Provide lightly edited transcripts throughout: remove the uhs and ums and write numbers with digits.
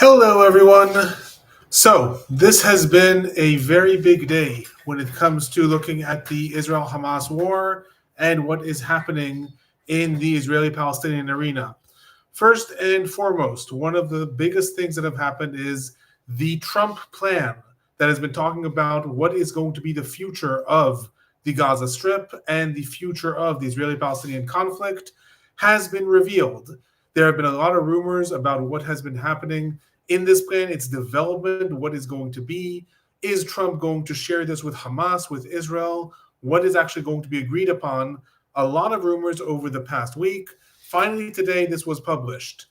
Hello, everyone. So, this has been a very big day when it comes to looking at the Israel-Hamas war and what is happening in the Israeli-Palestinian arena. First and foremost, one of the biggest things that have happened is the Trump plan that has been talking about what is going to be the future of the Gaza Strip and the future of the Israeli-Palestinian conflict has been revealed. There have been a lot of rumors about what has been happening in this plan, its development, what is going to be. Is Trump going to share this with Hamas, with Israel? What is actually going to be agreed upon? A lot of rumors over the past week. Finally, today, this was published.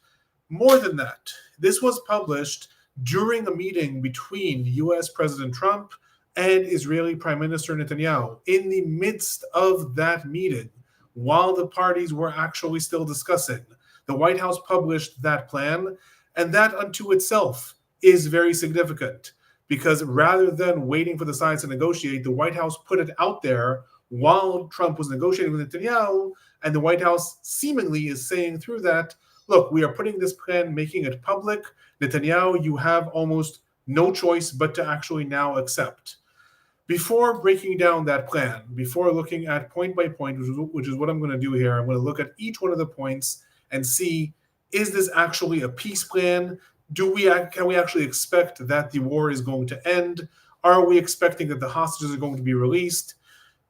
More than that, this was published during a meeting between US President Trump and Israeli Prime Minister Netanyahu. In the midst of that meeting, while the parties were actually still discussing, the White House published that plan, and that unto itself is very significant because rather than waiting for the sides to negotiate, the White House put it out there while Trump was negotiating with Netanyahu, and the White House seemingly is saying through that, look, we are putting this plan, making it public. Netanyahu, you have almost no choice but to actually now accept. Before breaking down that plan, before looking at point by point, which is what I'm going to do here, I'm going to look at each one of the points and see, is this actually a peace plan? Can we actually expect that the war is going to end? Are we expecting that the hostages are going to be released?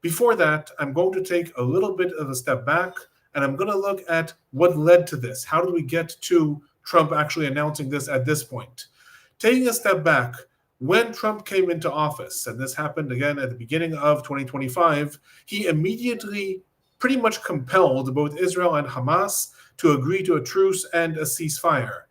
Before that, I'm going to take a little bit of a step back, and I'm going to look at what led to this. How did we get to Trump actually announcing this at this point? Taking a step back, when Trump came into office, and this happened again at the beginning of 2025, he immediately pretty much compelled both Israel and Hamas to agree to a truce and a ceasefire.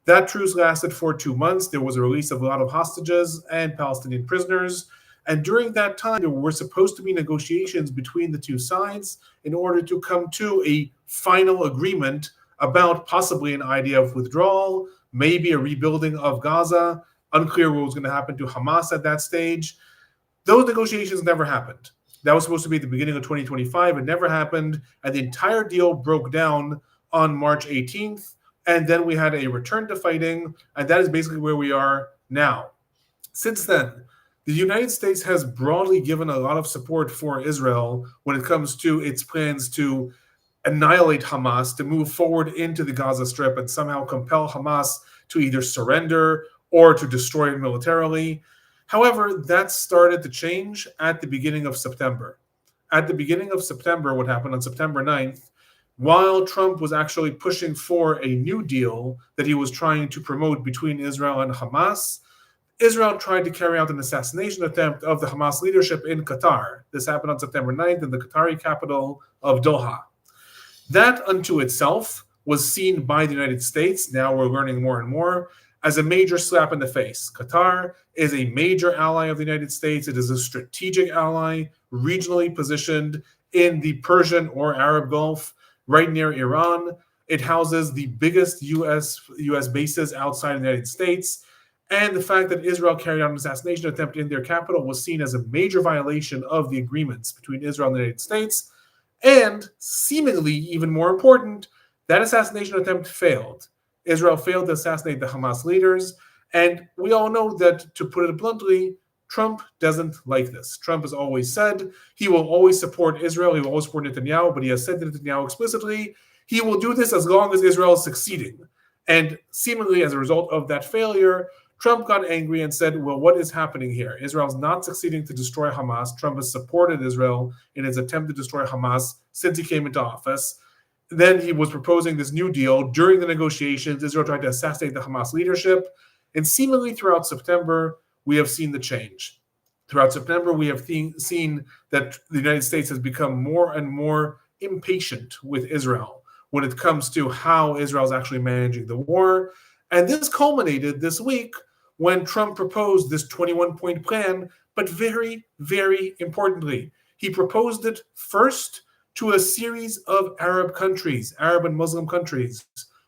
That truce lasted for 2 months. There was a release of a lot of hostages and Palestinian prisoners. And during that time, there were supposed to be negotiations between the two sides in order to come to a final agreement about possibly an idea of withdrawal, maybe a rebuilding of Gaza. Unclear what was going to happen to Hamas at that stage. Those negotiations never happened. That was supposed to be at the beginning of 2025. It never happened. And the entire deal broke down on March 18th. And then we had a return to fighting. And that is basically where we are now. Since then, the United States has broadly given a lot of support for Israel when it comes to its plans to annihilate Hamas, to move forward into the Gaza Strip and somehow compel Hamas to either surrender or to destroy it militarily. However, that started to change at the beginning of September. At the beginning of September, what happened on September 9th, while Trump was actually pushing for a new deal that he was trying to promote between Israel and Hamas, Israel tried to carry out an assassination attempt of the Hamas leadership in Qatar. This happened on September 9th in the Qatari capital of Doha. That unto itself was seen by the United States, now we're learning more and more, as a major slap in the face. Qatar is a major ally of the United States. It is a strategic ally, regionally positioned in the Persian or Arab Gulf, right near Iran. It houses the biggest U.S. bases outside of the United States. And the fact that Israel carried out an assassination attempt in their capital was seen as a major violation of the agreements between Israel and the United States. And seemingly, even more important, that assassination attempt failed. Israel failed to assassinate the Hamas leaders. And we all know that, to put it bluntly, Trump doesn't like this. Trump has always said he will always support Israel. He will always support Netanyahu, but he has said to Netanyahu explicitly, he will do this as long as Israel is succeeding. And seemingly as a result of that failure, Trump got angry and said, well, what is happening here? Israel's not succeeding to destroy Hamas. Trump has supported Israel in its attempt to destroy Hamas since he came into office. Then he was proposing this new deal. During the negotiations, Israel tried to assassinate the Hamas leadership. And seemingly throughout September, we have seen the change. Throughout September, we have seen that the United States has become more and more impatient with Israel when it comes to how Israel is actually managing the war. And this culminated this week when Trump proposed this 21-point plan, but very, very importantly, he proposed it first to a series of Arab countries, Arab and Muslim countries.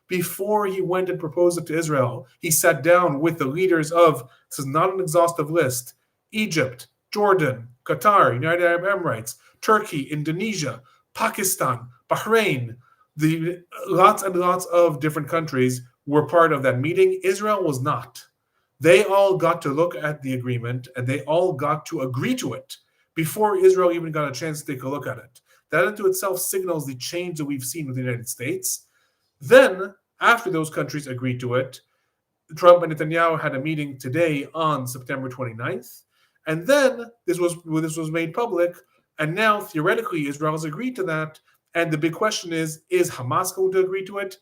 Before he went and proposed it to Israel, he sat down with the leaders of, this is not an exhaustive list, Egypt, Jordan, Qatar, United Arab Emirates, Turkey, Indonesia, Pakistan, Bahrain, lots and lots of different countries, were part of that meeting. Israel was not. They all got to look at the agreement and they all got to agree to it before Israel even got a chance to take a look at it. That into itself signals the change that we've seen with the United States. Then, after those countries agreed to it, Trump and Netanyahu had a meeting today on September 29th. And then this was made public. And now, theoretically, Israel has agreed to that. And the big question is Hamas going to agree to it?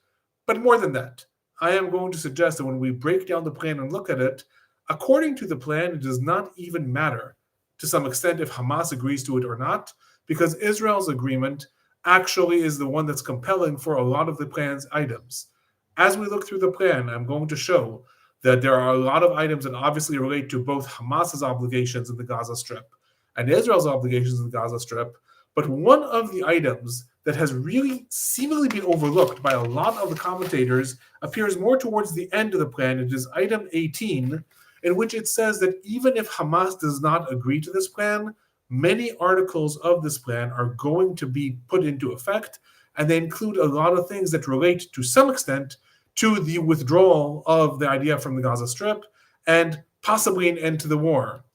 But more than that, I am going to suggest that when we break down the plan and look at it, according to the plan, it does not even matter to some extent if Hamas agrees to it or not, because Israel's agreement actually is the one that's compelling for a lot of the plan's items. As we look through the plan, I'm going to show that there are a lot of items that obviously relate to both Hamas's obligations in the Gaza Strip and Israel's obligations in the Gaza Strip. But one of the items that has really seemingly been overlooked by a lot of the commentators appears more towards the end of the plan. It is item 18, in which it says that even if Hamas does not agree to this plan, many articles of this plan are going to be put into effect, and they include a lot of things that relate to some extent to the withdrawal of the idea from the Gaza Strip and possibly an end to the war.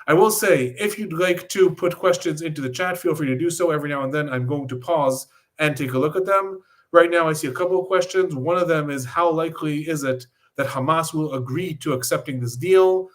I will say, if you'd like to put questions into the chat, feel free to do so. Every now and then I'm going to pause and take a look at them. Right now I see a couple of questions. One of them is, how likely is it that Hamas will agree to accepting this deal?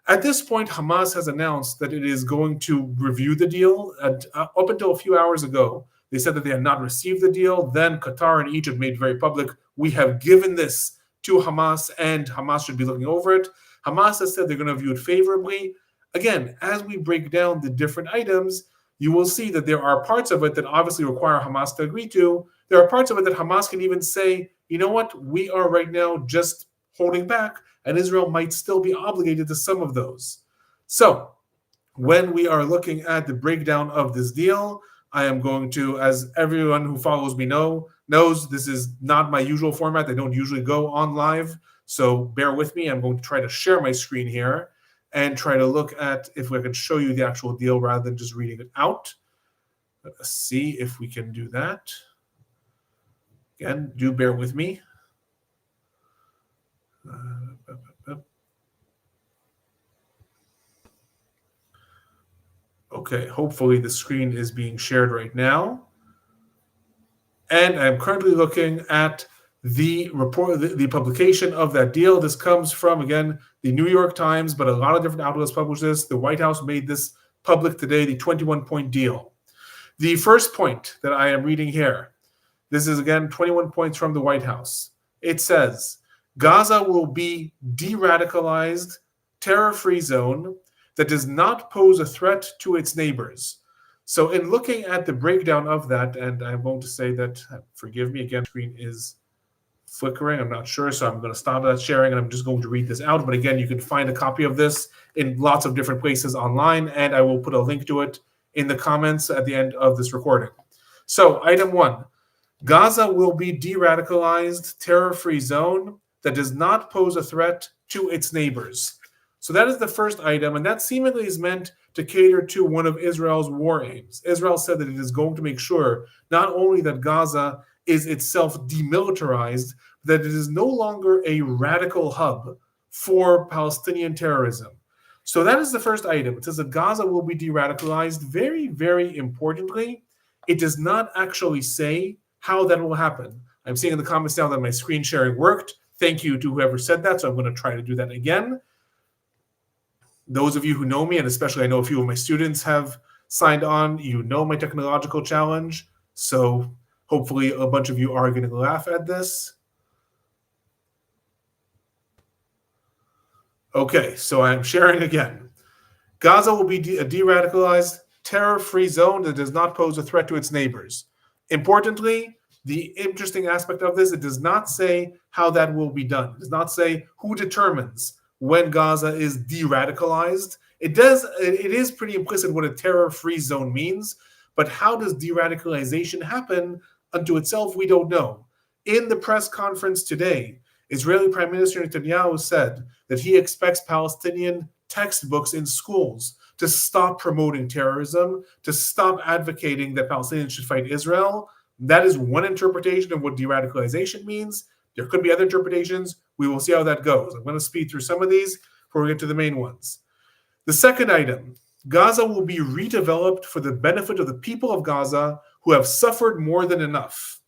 At this point, Hamas has announced that it is going to review the deal. And up until a few hours ago, they said that they had not received the deal. Then Qatar and Egypt made very public, we have given this to Hamas and Hamas should be looking over it. Hamas has said they're going to view it favorably. Again, as we break down the different items, you will see that there are parts of it that obviously require Hamas to agree to. There are parts of it that Hamas can even say, you know what, we are right now just holding back, and Israel might still be obligated to some of those. So when we are looking at the breakdown of this deal, I am going to, as everyone who follows me knows, this is not my usual format. I don't usually go on live, so bear with me. I'm going to try to share my screen here and try to look at if we can show you the actual deal rather than just reading it out. Let's see if we can do that. Again, do bear with me. Okay, hopefully the screen is being shared right now. And I'm currently looking at the report, the publication of that deal. This comes from, again, the New York Times, but a lot of different outlets published this. The White House made this public today, the 21-point deal. The first point that I am reading here, this is, again, 21 points from the White House. It says, Gaza will be de-radicalized, terror-free zone that does not pose a threat to its neighbors. So in looking at the breakdown of that, and I'm going to say that, forgive me again, the screen is flickering, I'm not sure, so I'm going to stop that sharing and I'm just going to read this out. But again, you can find a copy of this in lots of different places online, and I will put a link to it in the comments at the end of this recording. So item 1, Gaza will be de-radicalized, terror-free zone that does not pose a threat to its neighbors. So that is the first item, and that seemingly is meant to cater to one of Israel's war aims. Israel said that it is going to make sure not only that Gaza is itself demilitarized, that it is no longer a radical hub for Palestinian terrorism. So that is the first item. It says that Gaza will be de-radicalized. Very, very importantly, it does not actually say how that will happen. I'm seeing in the comments now that my screen sharing worked. Thank you to whoever said that, so I'm going to try to do that again. Those of you who know me, and especially I know a few of my students have signed on, you know my technological challenge. So hopefully a bunch of you are going to laugh at this. Okay, so I'm sharing again. Gaza will be a de-radicalized, terror-free zone that does not pose a threat to its neighbors. Importantly, the interesting aspect of this, it does not say how that will be done. It does not say who determines when Gaza is de-radicalized. It is pretty implicit what a terror-free zone means, but how does de-radicalization happen unto itself, we don't know. In the press conference today, Israeli Prime Minister Netanyahu said that he expects Palestinian textbooks in schools to stop promoting terrorism, to stop advocating that Palestinians should fight Israel. That is one interpretation of what de-radicalization means. There could be other interpretations. We will see how that goes. I'm going to speed through some of these before we get to the main ones. The second item, Gaza will be redeveloped for the benefit of the people of Gaza who have suffered more than enough.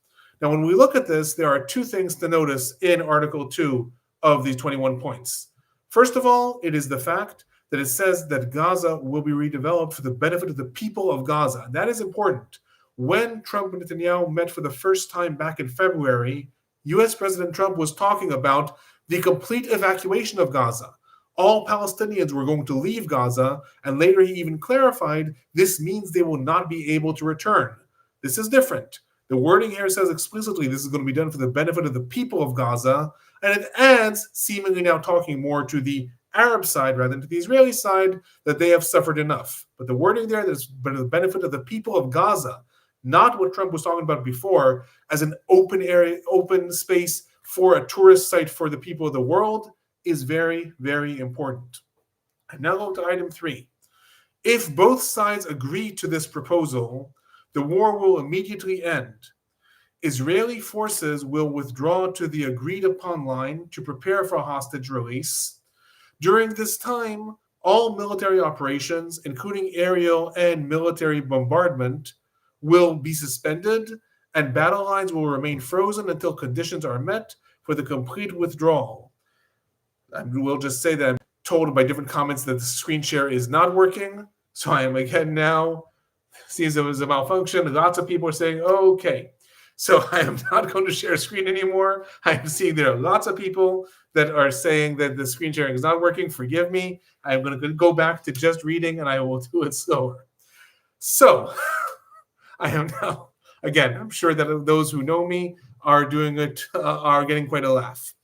Now, when we look at this, there are two things to notice in Article 2 of these 21 points. First of all, it is the fact that it says that Gaza will be redeveloped for the benefit of the people of Gaza. That is important. When Trump and Netanyahu met for the first time back in February, US President Trump was talking about the complete evacuation of Gaza. All Palestinians were going to leave Gaza, and later he even clarified this means they will not be able to return. This is different. The wording here says explicitly this is going to be done for the benefit of the people of Gaza, and it adds, seemingly now talking more to the Arab side rather than to the Israeli side, that they have suffered enough. But the wording there is for the benefit of the people of Gaza, not what Trump was talking about before as an open area, open space for a tourist site for the people of the world, is very, very important. I'm now going to item 3. If both sides agree to this proposal, the war will immediately end. Israeli forces will withdraw to the agreed-upon line to prepare for a hostage release. During this time, all military operations, including aerial and military bombardment, will be suspended, and battle lines will remain frozen until conditions are met for the complete withdrawal. I will just say that I'm told by different comments that the screen share is not working, so I am again now, seems it was a malfunction. Lots of people are saying, okay. So I am not going to share a screen anymore. I am seeing there are lots of people that are saying that the screen sharing is not working. Forgive me. I'm going to go back to just reading, and I will do it slower. So I am now, again, I'm sure that those who know me are doing it, are getting quite a laugh.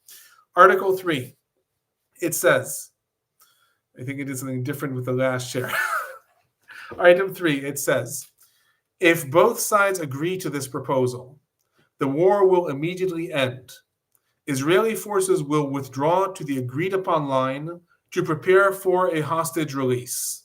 Article 3, it says, I think it is something different with the last share. Item 3, it says, if both sides agree to this proposal, the war will immediately end. Israeli forces will withdraw to the agreed-upon line to prepare for a hostage release.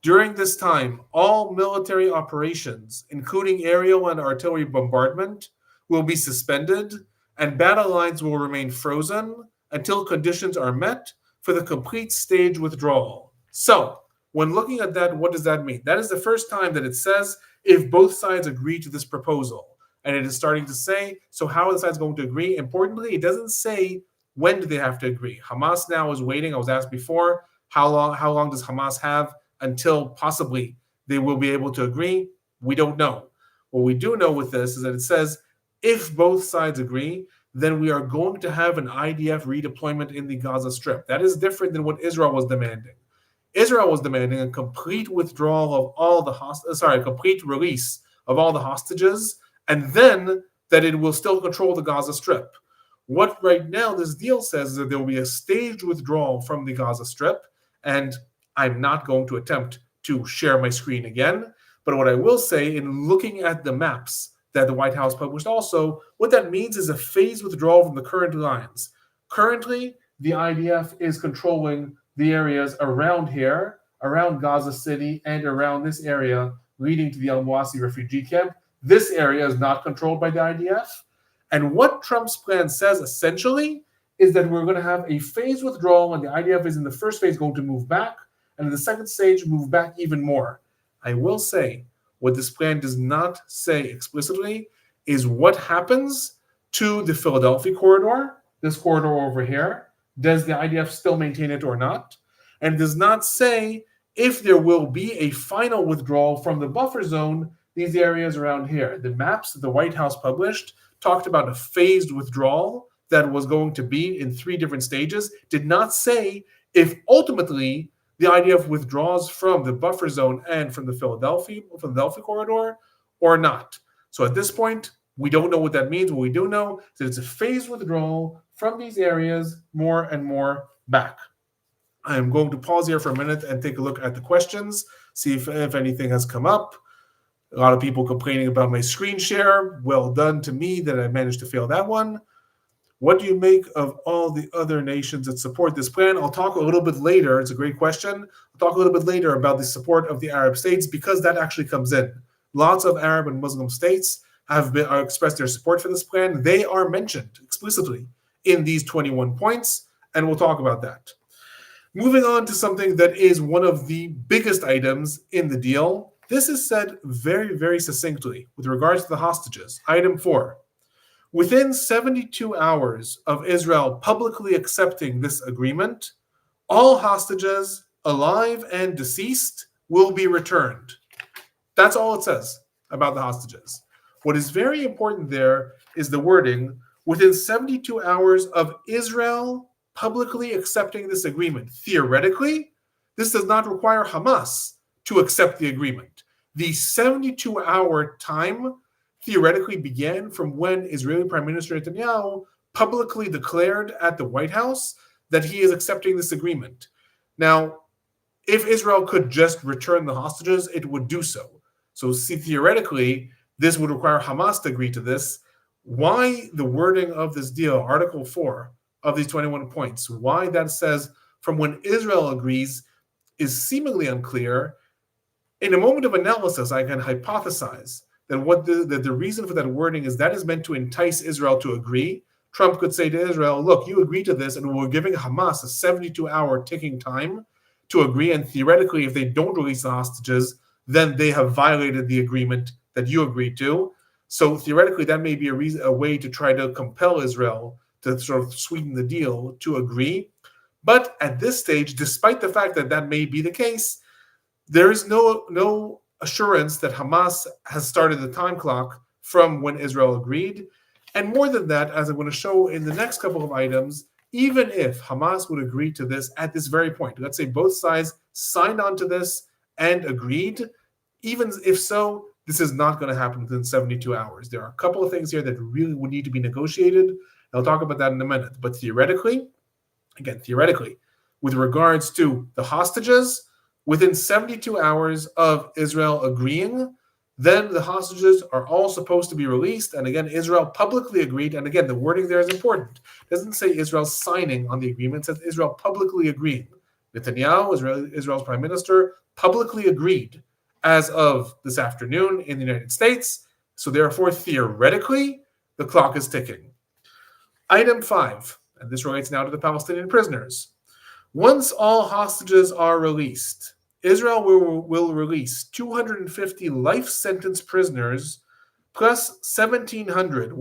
During this time, all military operations, including aerial and artillery bombardment, will be suspended, and battle lines will remain frozen until conditions are met for the complete stage withdrawal. So, when looking at that, what does that mean? That is the first time that it says if both sides agree to this proposal. And it is starting to say, so how are the sides going to agree? Importantly, it doesn't say when do they have to agree. Hamas now is waiting. I was asked before, how long does Hamas have until possibly they will be able to agree? We don't know. What we do know with this is that it says if both sides agree, then we are going to have an IDF redeployment in the Gaza Strip. That is different than what Israel was demanding. Israel was demanding a complete withdrawal of all the complete release of all the hostages, and then that it will still control the Gaza Strip. What right now this deal says is that there will be a staged withdrawal from the Gaza Strip, and I'm not going to attempt to share my screen again, but what I will say in looking at the maps that the White House published also, what that means is a phased withdrawal from the current lines. Currently, the IDF is controlling the areas around here, around Gaza City, and around this area leading to the Al-Mawasi refugee camp. This area is not controlled by the IDF. And what Trump's plan says essentially is that we're going to have a phased withdrawal, and the IDF is in the first phase going to move back, and in the second stage move back even more. I will say what this plan does not say explicitly is what happens to the Philadelphia corridor, this corridor over here. Does the IDF still maintain it or not? And it does not say if there will be a final withdrawal from the buffer zone, these areas around here. The maps that the White House published talked about a phased withdrawal that was going to be in 3 different stages, did not say if ultimately the IDF withdraws from the buffer zone and from the Philadelphia corridor or not. So at this point, we don't know what that means. What we do know is that it's a phased withdrawal from these areas more and more back. I am going to pause here for a minute and take a look at the questions, see if anything has come up. A lot of people complaining about my screen share. Well done to me that I managed to fail that one. What do you make of all the other nations that support this plan? I'll talk a little bit later. It's a great question. I'll talk a little bit later about the support of the Arab states because that actually comes in. Lots of Arab and Muslim states are expressed their support for this plan. They are mentioned explicitly in these 21 points, and we'll talk about that. Moving on to something that is one of the biggest items in the deal. This is said very, very succinctly with regards to the hostages. Item 4. Within 72 hours of Israel publicly accepting this agreement, all hostages, alive and deceased, will be returned. That's all it says about the hostages. What is very important there is the wording, within 72 hours of Israel publicly accepting this agreement. Theoretically, this does not require Hamas to accept the agreement. The 72-hour time theoretically began from when Israeli Prime Minister Netanyahu publicly declared at the White House that he is accepting this agreement. Now, if Israel could just return the hostages, it would do so. So theoretically, this would require Hamas to agree to this. Why the wording of this deal, Article 4 of these 21 points, why that says from when Israel agrees is seemingly unclear. In a moment of analysis, I can hypothesize that the reason for that wording is that is meant to entice Israel to agree. Trump could say to Israel, look, you agree to this, and we're giving Hamas a 72-hour ticking time to agree, and theoretically, if they don't release the hostages, then they have violated the agreement that you agreed to. So theoretically, that may be a way to try to compel Israel to sort of sweeten the deal to agree. But at this stage, despite the fact that that may be the case, there is no assurance that Hamas has started the time clock from when Israel agreed. And more than that, as I'm going to show in the next couple of items, even if Hamas would agree to this at this very point, let's say both sides signed on to this and agreed, even if so, this is not going to happen within 72 hours. There are a couple of things here that really would need to be negotiated. I'll talk about that in a minute. But theoretically, with regards to the hostages, within 72 hours of Israel agreeing, then the hostages are all supposed to be released. And again, Israel publicly agreed. And again, the wording there is important. It doesn't say Israel signing on the agreement. It says Israel publicly agreeing. Netanyahu, Israel's prime minister, publicly agreed as of this afternoon in the United States. So therefore, theoretically, the clock is ticking. Item 5, and this relates now to the Palestinian prisoners. Once all hostages are released, Israel will release 250 life sentence prisoners plus 1,700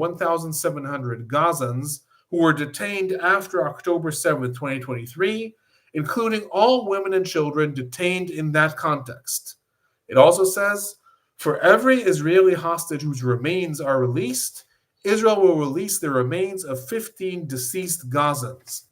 Gazans who were detained after October 7, 2023, including all women and children detained in that context. It also says, for every Israeli hostage whose remains are released, Israel will release the remains of 15 deceased Gazans.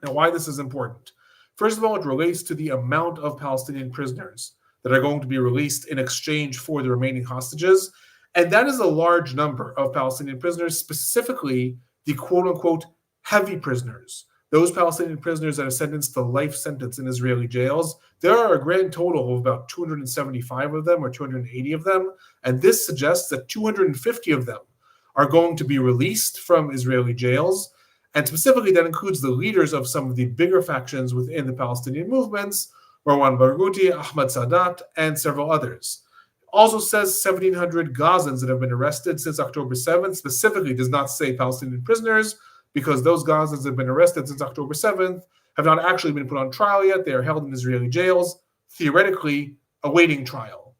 Now, why this is important? First of all, it relates to the amount of Palestinian prisoners that are going to be released in exchange for the remaining hostages. And that is a large number of Palestinian prisoners, specifically the quote-unquote heavy prisoners. Those Palestinian prisoners that are sentenced to life sentence in Israeli jails. There are a grand total of about 275 of them or 280 of them. And this suggests that 250 of them are going to be released from Israeli jails. And specifically, that includes the leaders of some of the bigger factions within the Palestinian movements, Marwan Barghouti, Ahmad Sadat, and several others. Also says 1,700 Gazans that have been arrested since October 7th, specifically does not say Palestinian prisoners, because those Gazans that have been arrested since October 7th have not actually been put on trial yet. They are held in Israeli jails, theoretically awaiting trial.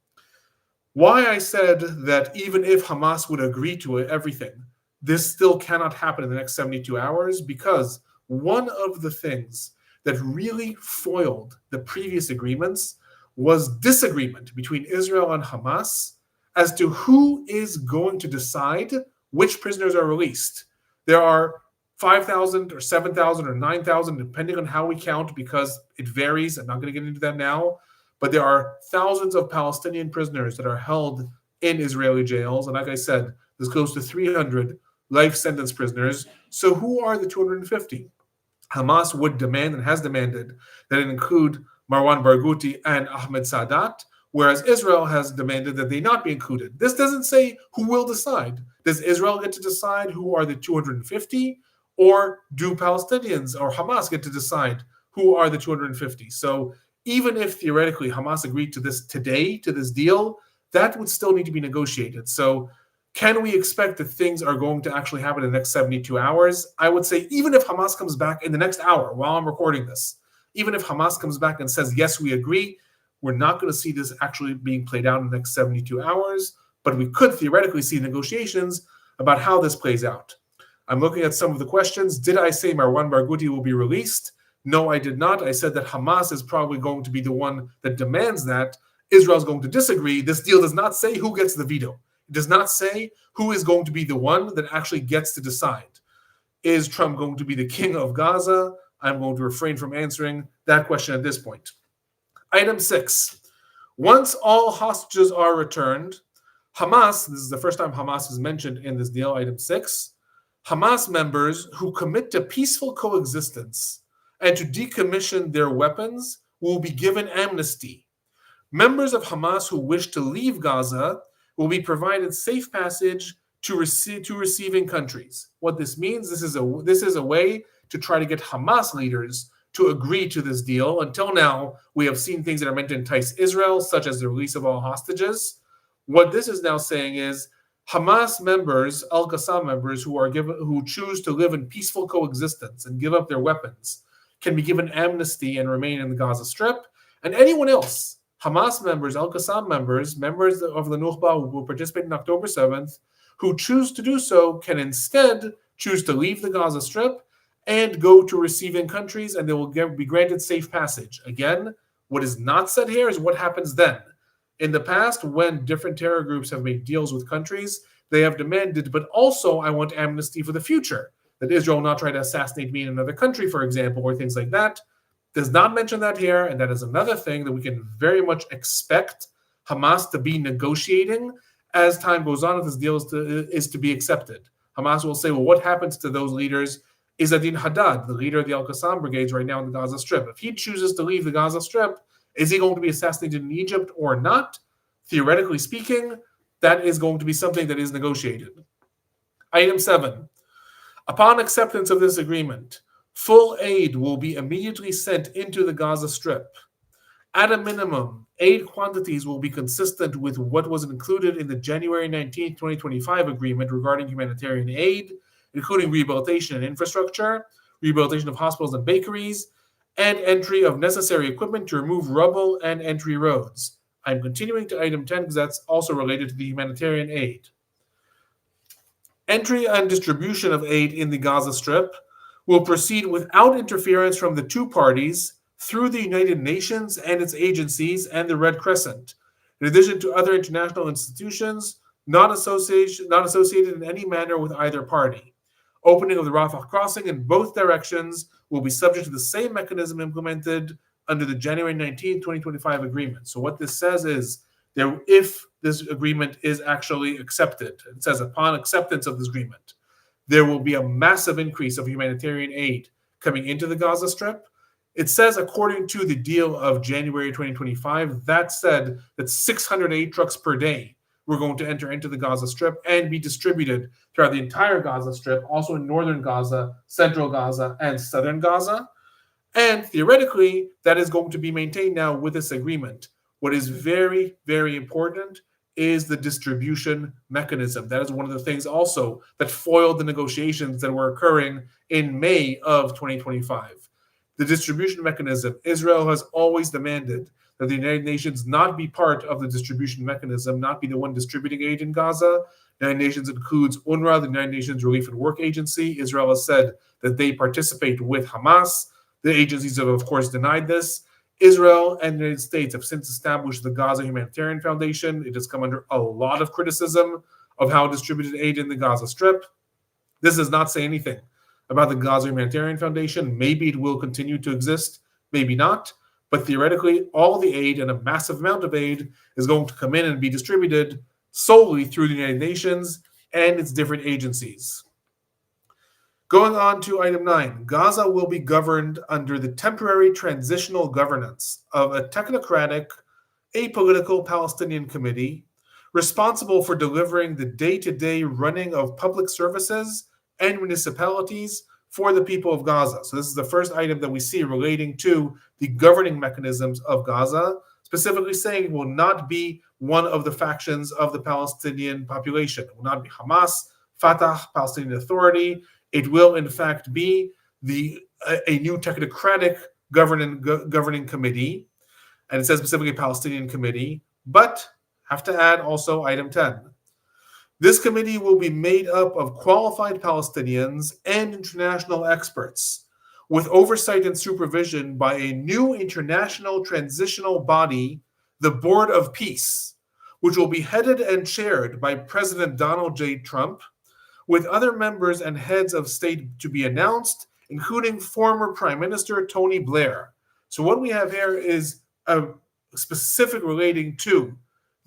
Why I said that even if Hamas would agree to everything, this still cannot happen in the next 72 hours, because one of the things that really foiled the previous agreements was disagreement between Israel and Hamas as to who is going to decide which prisoners are released. There are 5,000 or 7,000 or 9,000, depending on how we count, because it varies. I'm not going to get into that now. But there are thousands of Palestinian prisoners that are held in Israeli jails. And like I said, there's close to 300 life sentence prisoners. So who are the 250? Hamas would demand and has demanded that it include Marwan Barghouti and Ahmed Sadat, whereas Israel has demanded that they not be included. This doesn't say who will decide. Does Israel get to decide who are the 250? Or do Palestinians or Hamas get to decide who are the 250? So even if theoretically Hamas agreed to this today, to this deal, that would still need to be negotiated. So Can we expect that things are going to actually happen in the next 72 hours? I would say even if Hamas comes back in the next hour while I'm recording this, even if Hamas comes back and says, yes, we agree, we're not going to see this actually being played out in the next 72 hours, but we could theoretically see negotiations about how this plays out. I'm looking at some of the questions. Did I say Marwan Barghouti will be released? No, I did not. I said that Hamas is probably going to be the one that demands that. Israel's going to disagree. This deal does not say who gets the veto. It does not say who is going to be the one that actually gets to decide. Is Trump going to be the king of Gaza? I'm going to refrain from answering that question at this point. Item 6. Once all hostages are returned, Hamas, this is the first time Hamas is mentioned in this deal, item 6, Hamas members who commit to peaceful coexistence and to decommission their weapons will be given amnesty. Members of Hamas who wish to leave Gaza will be provided safe passage to receiving countries. What this means, this is a way to try to get Hamas leaders to agree to this deal. Until now, we have seen things that are meant to entice Israel, such as the release of all hostages. What this is now saying is Hamas members, Al-Qassam members who choose to live in peaceful coexistence and give up their weapons can be given amnesty and remain in the Gaza Strip. And anyone else, Hamas members, Al-Qassam members, members of the Nukhba who will participate on October 7th, who choose to do so can instead choose to leave the Gaza Strip and go to receiving countries, and they will be granted safe passage. Again, what is not said here is what happens then. In the past, when different terror groups have made deals with countries, they have demanded, but also I want amnesty for the future, that Israel will not try to assassinate me in another country, for example, or things like that. Does not mention that here, and that is another thing that we can very much expect Hamas to be negotiating as time goes on if this deal is to be accepted. Hamas will say, well, what happens to those leaders? Izzadin Haddad, the leader of the Al-Qassam brigades right now in the Gaza Strip. If he chooses to leave the Gaza Strip, is he going to be assassinated in Egypt or not? Theoretically speaking, that is going to be something that is negotiated. Item 7. Upon acceptance of this agreement, full aid will be immediately sent into the Gaza Strip. At a minimum, aid quantities will be consistent with what was included in the January 19, 2025 agreement regarding humanitarian aid, including rehabilitation and infrastructure, rehabilitation of hospitals and bakeries, and entry of necessary equipment to remove rubble and entry roads. I'm continuing to item 10 because that's also related to the humanitarian aid. Entry and distribution of aid in the Gaza Strip will proceed without interference from the two parties through the United Nations and its agencies and the Red Crescent, in addition to other international institutions not associated in any manner with either party. Opening of the Rafah crossing in both directions will be subject to the same mechanism implemented under the January 19, 2025 agreement. So what this says is, if this agreement is actually accepted, it says upon acceptance of this agreement, there will be a massive increase of humanitarian aid coming into the Gaza Strip. It says, according to the deal of January 2025, that said that 608 trucks per day were going to enter into the Gaza Strip and be distributed throughout the entire Gaza Strip, also in northern Gaza, central Gaza, and southern Gaza. And theoretically, that is going to be maintained now with this agreement. What is very, very important is the distribution mechanism. That is one of the things also that foiled the negotiations that were occurring in May of 2025. The distribution mechanism, Israel has always demanded that the United Nations not be part of the distribution mechanism, not be the one distributing aid in Gaza. The United Nations includes UNRWA, the United Nations Relief and Work Agency. Israel has said that they participate with Hamas. The agencies have, of course, denied this. Israel and the United States have since established the Gaza Humanitarian Foundation. It has come under a lot of criticism of how it distributed aid in the Gaza Strip. This does not say anything about the Gaza Humanitarian Foundation. Maybe it will continue to exist, maybe not. But theoretically, all the aid and a massive amount of aid is going to come in and be distributed solely through the United Nations and its different agencies. Going on to item 9, Gaza will be governed under the temporary transitional governance of a technocratic, apolitical Palestinian committee responsible for delivering the day-to-day running of public services and municipalities for the people of Gaza. So this is the first item that we see relating to the governing mechanisms of Gaza, specifically saying it will not be one of the factions of the Palestinian population. It will not be Hamas, Fatah, Palestinian Authority. It will, in fact, be a new technocratic governing committee, and it says specifically Palestinian committee, but have to add also item 10. This committee will be made up of qualified Palestinians and international experts, with oversight and supervision by a new international transitional body, the Board of Peace, which will be headed and chaired by President Donald J. Trump, with other members and heads of state to be announced, including former Prime Minister Tony Blair. So what we have here is a specific relating to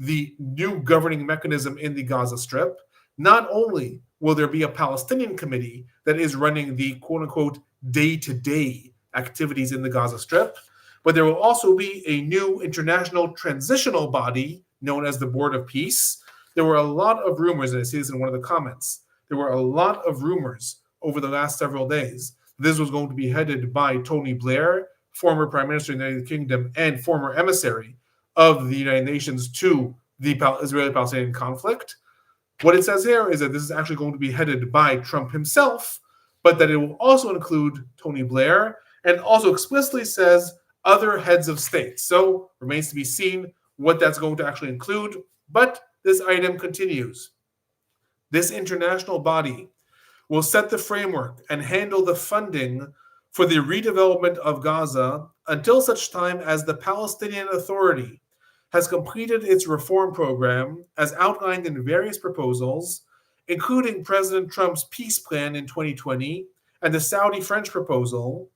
the new governing mechanism in the Gaza Strip. Not only will there be a Palestinian committee that is running the quote-unquote day-to-day activities in the Gaza Strip, but there will also be a new international transitional body known as the Board of Peace. There were a lot of rumors, and I see this in one of the comments, there were a lot of rumors over the last several days. This was going to be headed by Tony Blair, former Prime Minister of the United Kingdom and former emissary of the United Nations to the Israeli-Palestinian conflict. What it says here is that this is actually going to be headed by Trump himself, but that it will also include Tony Blair, and also explicitly says other heads of state. So remains to be seen what that's going to actually include, but this item continues. This international body will set the framework and handle the funding for the redevelopment of Gaza until such time as the Palestinian Authority has completed its reform program as outlined in various proposals, including President Trump's peace plan in 2020 and the Saudi-French proposal,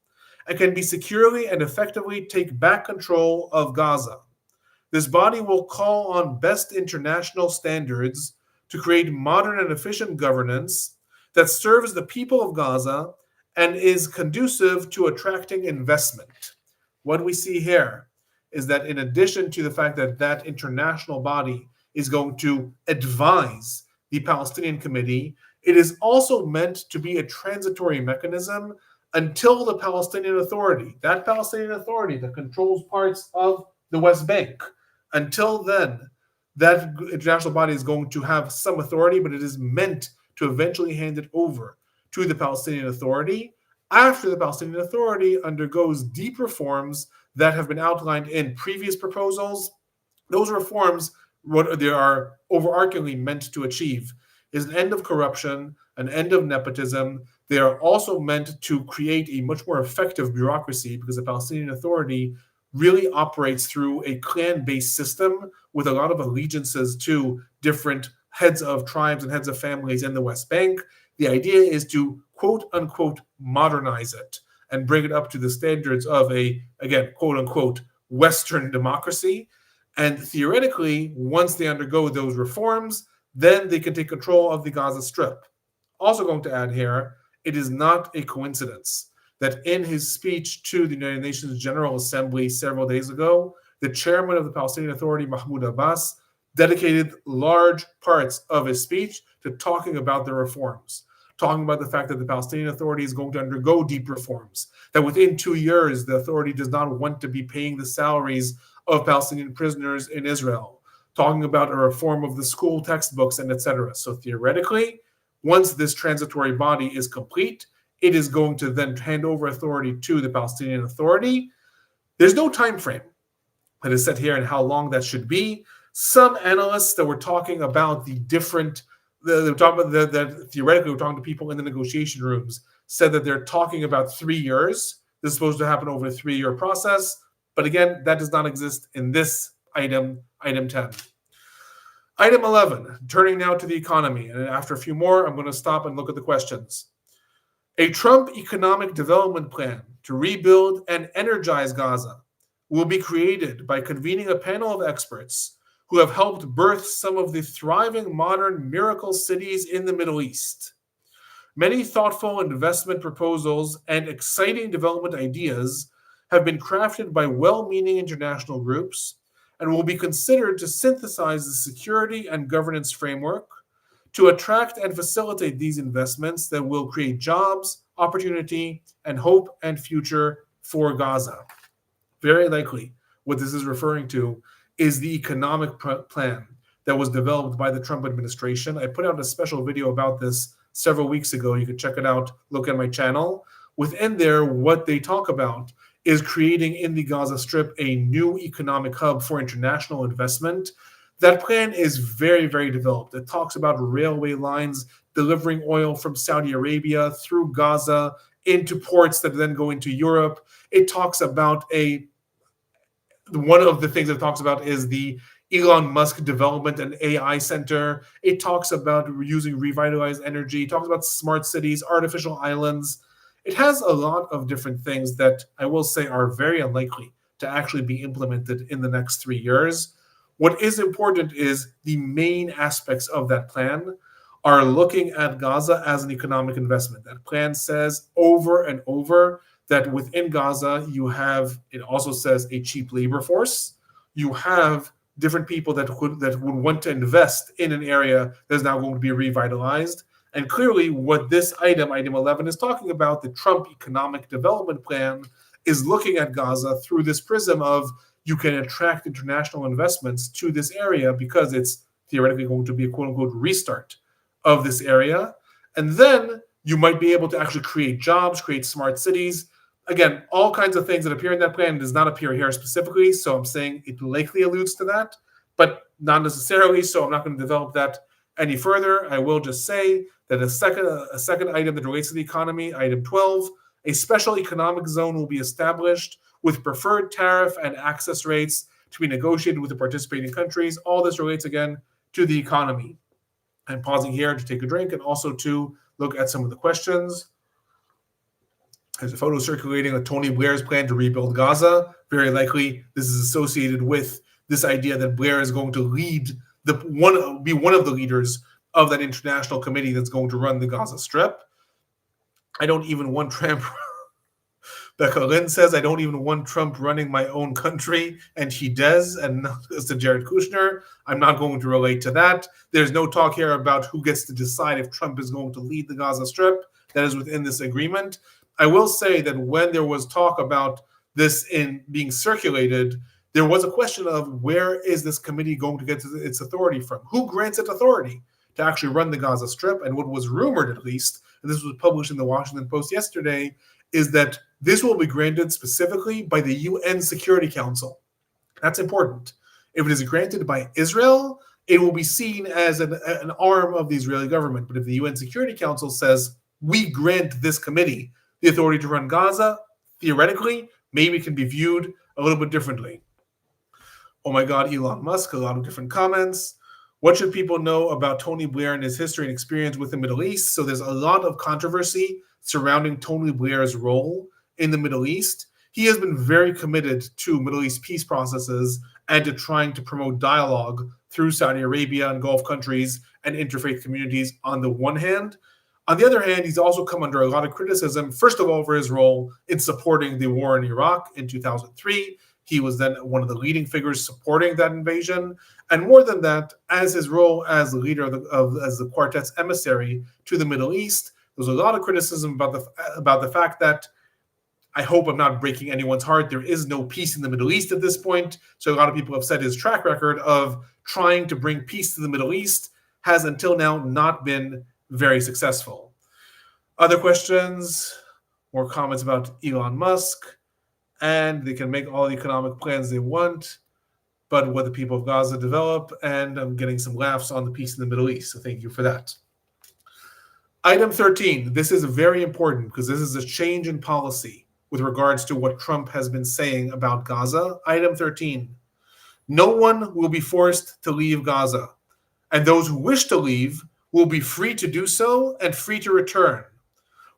and can be securely and effectively take back control of Gaza. This body will call on best international standards to create modern and efficient governance that serves the people of Gaza and is conducive to attracting investment. What we see here is that in addition to the fact that that international body is going to advise the Palestinian Committee, it is also meant to be a transitory mechanism until the Palestinian Authority, that Palestinian Authority that controls parts of the West Bank, until then, that international body is going to have some authority, but it is meant to eventually hand it over to the Palestinian Authority after the Palestinian Authority undergoes deep reforms that have been outlined in previous proposals. Those reforms, what they are overarchingly meant to achieve, is an end of corruption, an end of nepotism. They are also meant to create a much more effective bureaucracy because the Palestinian Authority really operates through a clan-based system with a lot of allegiances to different heads of tribes and heads of families in the West Bank. The idea is to quote-unquote modernize it and bring it up to the standards of a, again, quote-unquote Western democracy. And theoretically, once they undergo those reforms, then they can take control of the Gaza Strip. Also going to add here, it is not a coincidence that in his speech to the United Nations General Assembly several days ago, the chairman of the Palestinian Authority, Mahmoud Abbas, dedicated large parts of his speech to talking about the reforms, talking about the fact that the Palestinian Authority is going to undergo deep reforms, that within 2 years, the authority does not want to be paying the salaries of Palestinian prisoners in Israel, talking about a reform of the school textbooks and etc. So theoretically, once this transitory body is complete, it is going to then hand over authority to the Palestinian Authority. There's no time frame that is set here and how long that should be. Some analysts that were talking about the different, they're talking about that theoretically we're talking to people in the negotiation rooms, said that they're talking about 3 years. This is supposed to happen over a 3-year process. But again, that does not exist in this item 10. Item 11, turning now to the economy. And after a few more, I'm going to stop and look at the questions. A Trump economic development plan to rebuild and energize Gaza will be created by convening a panel of experts who have helped birth some of the thriving modern miracle cities in the Middle East. Many thoughtful investment proposals and exciting development ideas have been crafted by well-meaning international groups and will be considered to synthesize the security and governance framework to attract and facilitate these investments that will create jobs, opportunity, and hope and future for Gaza. Very likely, what this is referring to is the economic plan that was developed by the Trump administration. I put out a special video about this several weeks ago. You can check it out, look at my channel. Within there, what they talk about is creating in the Gaza Strip a new economic hub for international investment. That plan is very, very developed. It talks about railway lines delivering oil from Saudi Arabia through Gaza into ports that then go into Europe. It talks about one of the things it talks about is the Elon Musk Development and AI Center. It talks about using revitalized energy. It talks about smart cities, artificial islands. It has a lot of different things that I will say are very unlikely to actually be implemented in the next 3 years. What is important is the main aspects of that plan are looking at Gaza as an economic investment. That plan says over and over that within Gaza, it also says a cheap labor force. You have different people that would want to invest in an area that is now going to be revitalized. And clearly what this item 11, is talking about, the Trump Economic Development Plan, is looking at Gaza through this prism of you can attract international investments to this area because it's theoretically going to be a quote-unquote restart of this area. And then you might be able to actually create jobs, create smart cities. Again, all kinds of things that appear in that plan does not appear here specifically, so I'm saying it likely alludes to that, but not necessarily, so I'm not going to develop that any further. I will just say that a second item that relates to the economy, item 12, a special economic zone will be established with preferred tariff and access rates to be negotiated with the participating countries. All this relates, again, to the economy. I'm pausing here to take a drink and also to look at some of the questions. There's a photo circulating of Tony Blair's plan to rebuild Gaza. Very likely, this is associated with this idea that Blair is going to be one of the leaders of that international committee that's going to run the Gaza Strip. I don't even want Trump. Becca Lynn says, I don't even want Trump running my own country, and he does, and as to Jared Kushner, I'm not going to relate to that. There's no talk here about who gets to decide if Trump is going to lead the Gaza Strip. That is within this agreement. I will say that when there was talk about this in being circulated, there was a question of where is this committee going to get its authority from? Who grants it authority to actually run the Gaza Strip? And what was rumored, at least, and this was published in the Washington Post yesterday, is that this will be granted specifically by the UN Security Council. That's important. If it is granted by Israel, it will be seen as an arm of the Israeli government. But if the UN Security Council says, we grant this committee the authority to run Gaza, theoretically, maybe it can be viewed a little bit differently. Oh my God, Elon Musk, a lot of different comments. What should people know about Tony Blair and his history and experience with the Middle East? So there's a lot of controversy surrounding Tony Blair's role in the Middle East. He has been very committed to Middle East peace processes and to trying to promote dialogue through Saudi Arabia and Gulf countries and interfaith communities on the one hand. On the other hand, he's also come under a lot of criticism, first of all, for his role in supporting the war in Iraq in 2003. He was then one of the leading figures supporting that invasion. And more than that, as his role as the leader as the quartet's emissary to the Middle East, there's a lot of criticism about the fact that, I hope I'm not breaking anyone's heart, there is no peace in the Middle East at this point. So a lot of people have said his track record of trying to bring peace to the Middle East has until now not been very successful. Other questions, more comments about Elon Musk, and they can make all the economic plans they want, but what the people of Gaza develop, and I'm getting some laughs on the peace in the Middle East, so thank you for that. Item 13, this is very important because this is a change in policy with regards to what Trump has been saying about Gaza. Item 13, no one will be forced to leave Gaza, and those who wish to leave will be free to do so and free to return.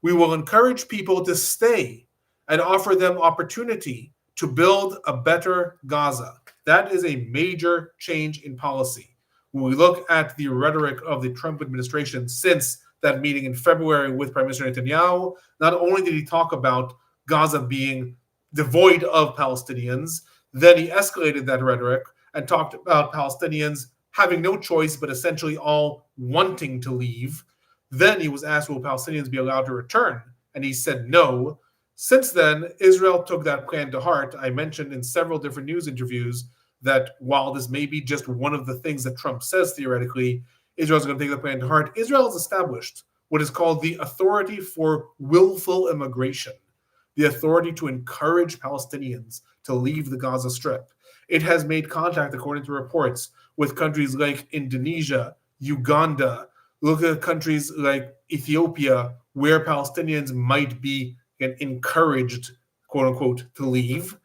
We will encourage people to stay and offer them opportunity to build a better Gaza. That is a major change in policy. When we look at the rhetoric of the Trump administration since that meeting in February with Prime Minister Netanyahu, not only did he talk about Gaza being devoid of Palestinians, then he escalated that rhetoric and talked about Palestinians having no choice, but essentially all wanting to leave. Then he was asked, will Palestinians be allowed to return? And he said no. Since then, Israel took that plan to heart. I mentioned in several different news interviews that while this may be just one of the things that Trump says theoretically, Israel's going to take the plan to heart. Israel has established what is called the Authority for Willful Immigration, the authority to encourage Palestinians to leave the Gaza Strip. It has made contact, according to reports, with countries like Indonesia, Uganda. Look at countries like Ethiopia, where Palestinians might be encouraged, quote unquote, to leave.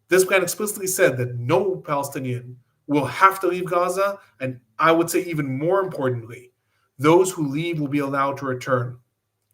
This plan explicitly said that no Palestinian will have to leave Gaza, and I would say even more importantly, those who leave will be allowed to return.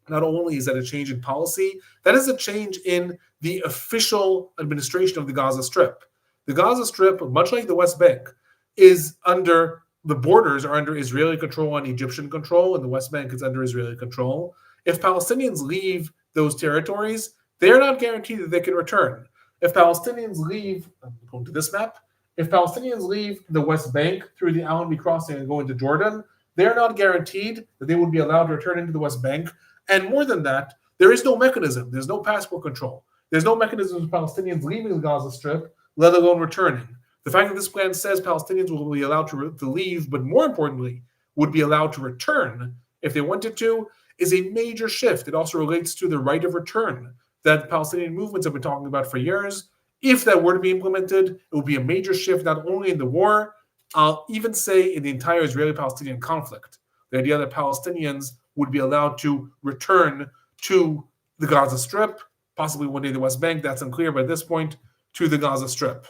Not only is that a change in policy, that is a change in the official administration of the Gaza Strip. The Gaza Strip, much like the West Bank, is under, the borders are under Israeli control and Egyptian control, and the West Bank is under Israeli control. If Palestinians leave those territories, they're not guaranteed that they can return. If Palestinians leave, I'm going to this map, if Palestinians leave the West Bank through the Alon crossing and go into Jordan, they're not guaranteed that they would be allowed to return into the West Bank. And more than that, there is no mechanism. There's no passport control. There's no mechanism for Palestinians leaving the Gaza Strip, let alone returning. The fact that this plan says Palestinians will be allowed to leave, but more importantly, would be allowed to return if they wanted to, is a major shift. It also relates to the right of return that Palestinian movements have been talking about for years. If that were to be implemented, it would be a major shift, not only in the war, I'll even say in the entire Israeli-Palestinian conflict. The idea that Palestinians would be allowed to return to the Gaza Strip, possibly one day the West Bank, that's unclear, but at this point, to the Gaza Strip.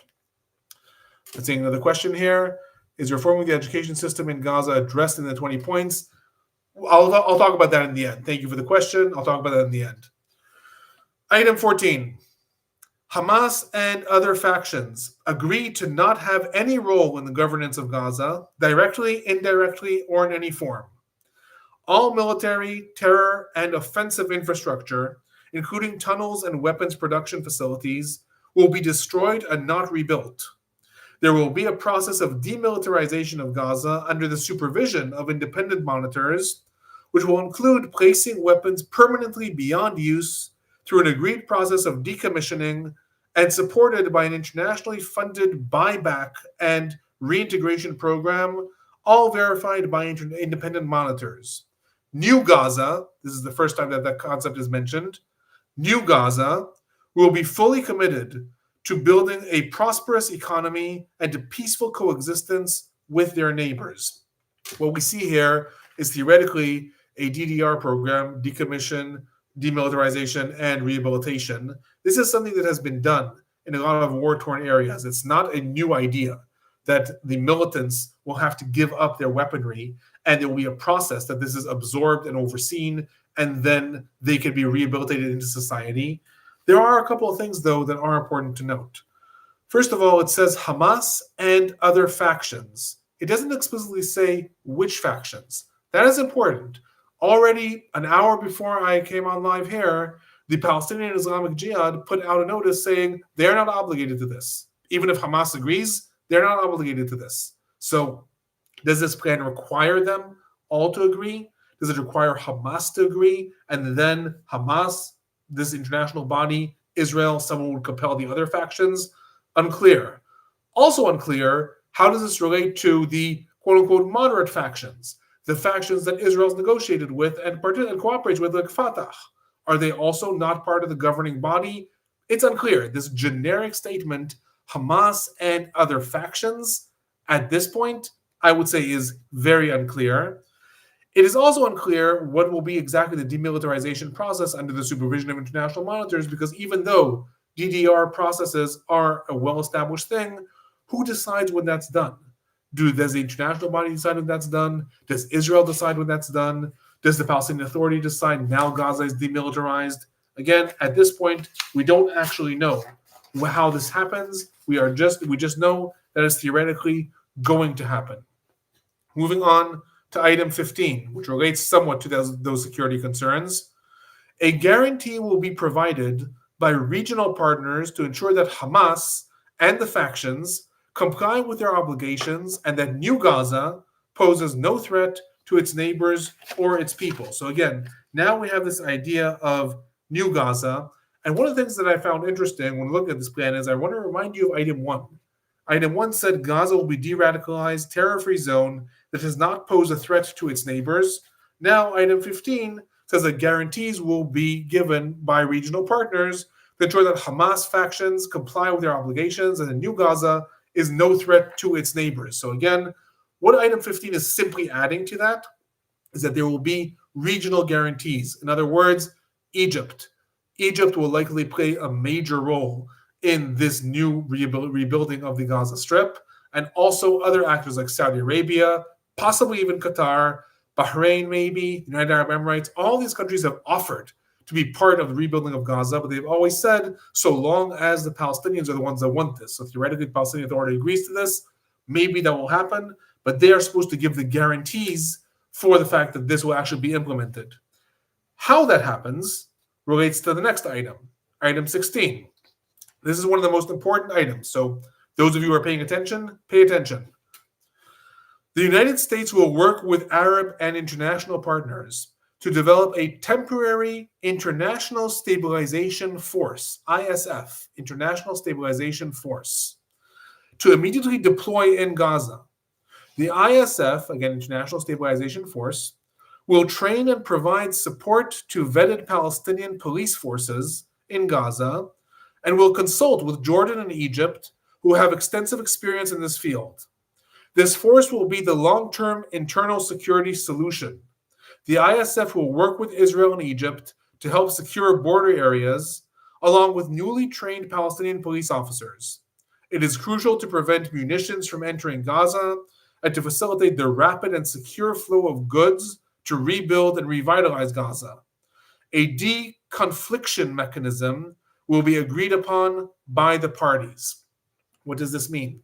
Let's see another question here. Is reforming the education system in Gaza addressed in the 20 points? I'll talk about that in the end. Thank you for the question. I'll talk about that in the end. Item 14. Hamas and other factions agree to not have any role in the governance of Gaza, directly, indirectly, or in any form. All military, terror, and offensive infrastructure, including tunnels and weapons production facilities, will be destroyed and not rebuilt. There will be a process of demilitarization of Gaza under the supervision of independent monitors, which will include placing weapons permanently beyond use through an agreed process of decommissioning and supported by an internationally funded buyback and reintegration program, all verified by independent monitors. New Gaza, this is the first time that concept is mentioned, New Gaza will be fully committed to building a prosperous economy and to peaceful coexistence with their neighbors. What we see here is theoretically a DDR program, decommission, demilitarization, and rehabilitation. This is something that has been done in a lot of war-torn areas. It's not a new idea that the militants will have to give up their weaponry, and there will be a process that this is absorbed and overseen, and then they can be rehabilitated into society. There are a couple of things, though, that are important to note. First of all, it says Hamas and other factions. It doesn't explicitly say which factions. That is important. Already an hour before I came on live here, the Palestinian Islamic Jihad put out a notice saying they're not obligated to this. Even if Hamas agrees, they're not obligated to this. So does this plan require them all to agree? Does it require Hamas to agree? And then Hamas, this international body, Israel, someone would compel the other factions? Unclear. Also unclear, how does this relate to the quote-unquote moderate factions? The factions that Israel's negotiated with and cooperates with, like Fatah. Are they also not part of the governing body? It's unclear. This generic statement, Hamas and other factions, at this point, I would say is very unclear. It is also unclear what will be exactly the demilitarization process under the supervision of international monitors, because even though DDR processes are a well-established thing, who decides when that's done? Does the international body decide when that's done? Does Israel decide when that's done? Does the Palestinian Authority decide now Gaza is demilitarized? Again, at this point, we don't actually know how this happens. We just know that it's theoretically going to happen. Moving on to item 15, which relates somewhat to those security concerns. A guarantee will be provided by regional partners to ensure that Hamas and the factions comply with their obligations and that New Gaza poses no threat to its neighbors or its people. So again, now we have this idea of New Gaza, And one of the things that I found interesting when looking at this plan is I want to remind you of Item 1. Item 1 said Gaza will be de-radicalized, terror-free zone that does not pose a threat to its neighbors. Now, Item 15 says that guarantees will be given by regional partners to ensure that Hamas factions comply with their obligations and the new Gaza is no threat to its neighbors. So again, what Item 15 is simply adding to that is that there will be regional guarantees. In other words, Egypt. Egypt will likely play a major role in this new rebuilding of the Gaza Strip, and also other actors like Saudi Arabia, possibly even Qatar, Bahrain maybe, United Arab Emirates. All these countries have offered to be part of the rebuilding of Gaza, but they've always said so long as the Palestinians are the ones that want this. So theoretically, the Palestinian Authority agrees to this, maybe that will happen, but they are supposed to give the guarantees for the fact that this will actually be implemented. How that happens relates to the next item, Item 16. This is one of the most important items, so those of you who are paying attention, pay attention. The United States will work with Arab and international partners to develop a temporary international stabilization force, ISF, International Stabilization Force, to immediately deploy in Gaza. The ISF, again, International Stabilization Force, will train and provide support to vetted Palestinian police forces in Gaza and will consult with Jordan and Egypt, who have extensive experience in this field. This force will be the long-term internal security solution. The ISF will work with Israel and Egypt to help secure border areas, along with newly trained Palestinian police officers. It is crucial to prevent munitions from entering Gaza and to facilitate the rapid and secure flow of goods to rebuild and revitalize Gaza. A deconfliction mechanism will be agreed upon by the parties. What does this mean?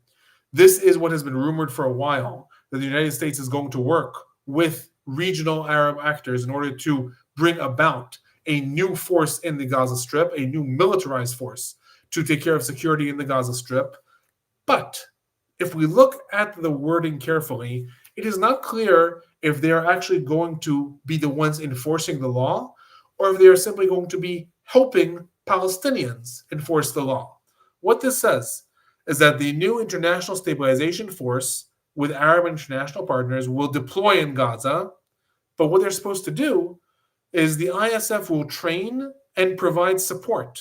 This is what has been rumored for a while, that the United States is going to work with regional Arab actors in order to bring about a new force in the Gaza Strip, a new militarized force to take care of security in the Gaza Strip. But if we look at the wording carefully, it is not clear if they are actually going to be the ones enforcing the law, or if they are simply going to be helping Palestinians enforce the law. What this says is that the new International Stabilization Force with Arab international partners will deploy in Gaza, but what they're supposed to do is the ISF will train and provide support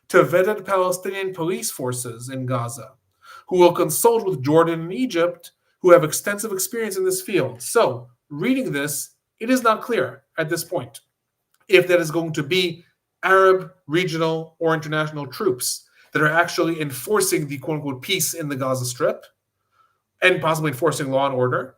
to vetted Palestinian police forces in Gaza, who will consult with Jordan and Egypt, who have extensive experience in this field. So, reading this, it is not clear at this point if that is going to be Arab, regional, or international troops that are actually enforcing the quote-unquote peace in the Gaza Strip and possibly enforcing law and order,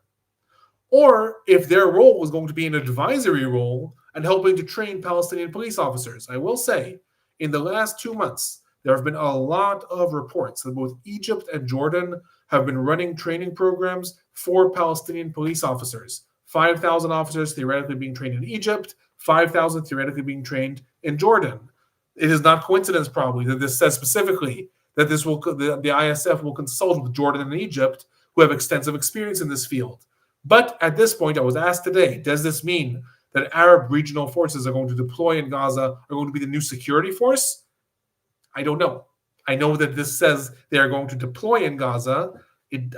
or if their role was going to be an advisory role and helping to train Palestinian police officers. I will say, in the last 2 months, there have been a lot of reports that both Egypt and Jordan have been running training programs for Palestinian police officers. 5,000 officers theoretically being trained in Egypt, 5,000 theoretically being trained in Jordan. It is not coincidence, probably, that this says specifically that the ISF will consult with Jordan and Egypt, who have extensive experience in this field. But at this point, I was asked today, does this mean that Arab regional forces are going to deploy in Gaza, are going to be the new security force? I don't know. I know that this says they are going to deploy in Gaza.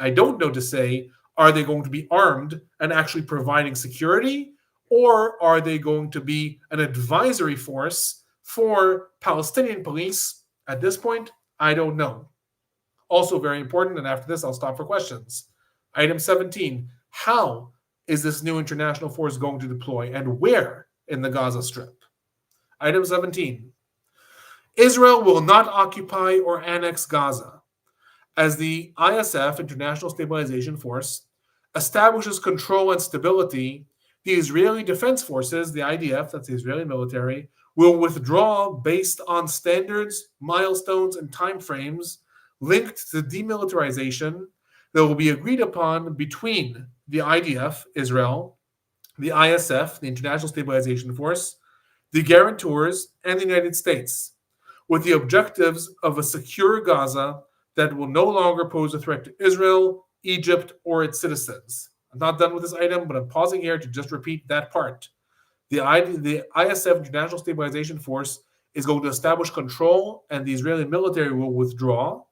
I don't know to say, are they going to be armed and actually providing security? Or are they going to be an advisory force for Palestinian police? At this point, I don't know. Also very important, and after this, I'll stop for questions. Item 17, how is this new international force going to deploy and where in the Gaza Strip? Item 17, Israel will not occupy or annex Gaza. As the ISF, International Stabilization Force, establishes control and stability, the Israeli Defense Forces, the IDF, that's the Israeli military, will withdraw based on standards, milestones, and timeframes linked to demilitarization that will be agreed upon between the IDF, Israel, the ISF, the International Stabilization Force, the guarantors, and the United States, with the objectives of a secure Gaza that will no longer pose a threat to Israel, Egypt, or its citizens. I'm not done with this item, but I'm pausing here to just repeat that part. The ISF, International Stabilization Force, is going to establish control and the Israeli military will withdraw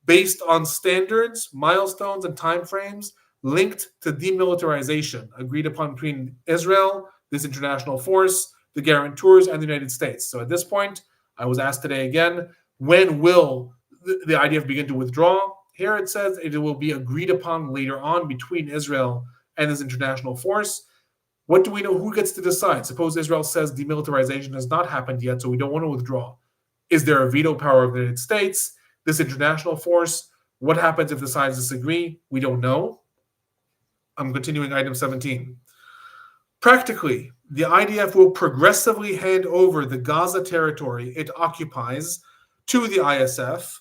based on standards, milestones, and timeframes linked to demilitarization agreed upon between Israel, this international force, the guarantors, and the United States. So at this point, I was asked today again, when will the IDF begin to withdraw? Here it says it will be agreed upon later on between Israel and this international force. What do we know? Who gets to decide? Suppose Israel says demilitarization has not happened yet, so we don't want to withdraw. Is there a veto power of the United States? This international force? What happens if the sides disagree? We don't know. I'm continuing item 17. Practically, the IDF will progressively hand over the Gaza territory it occupies to the ISF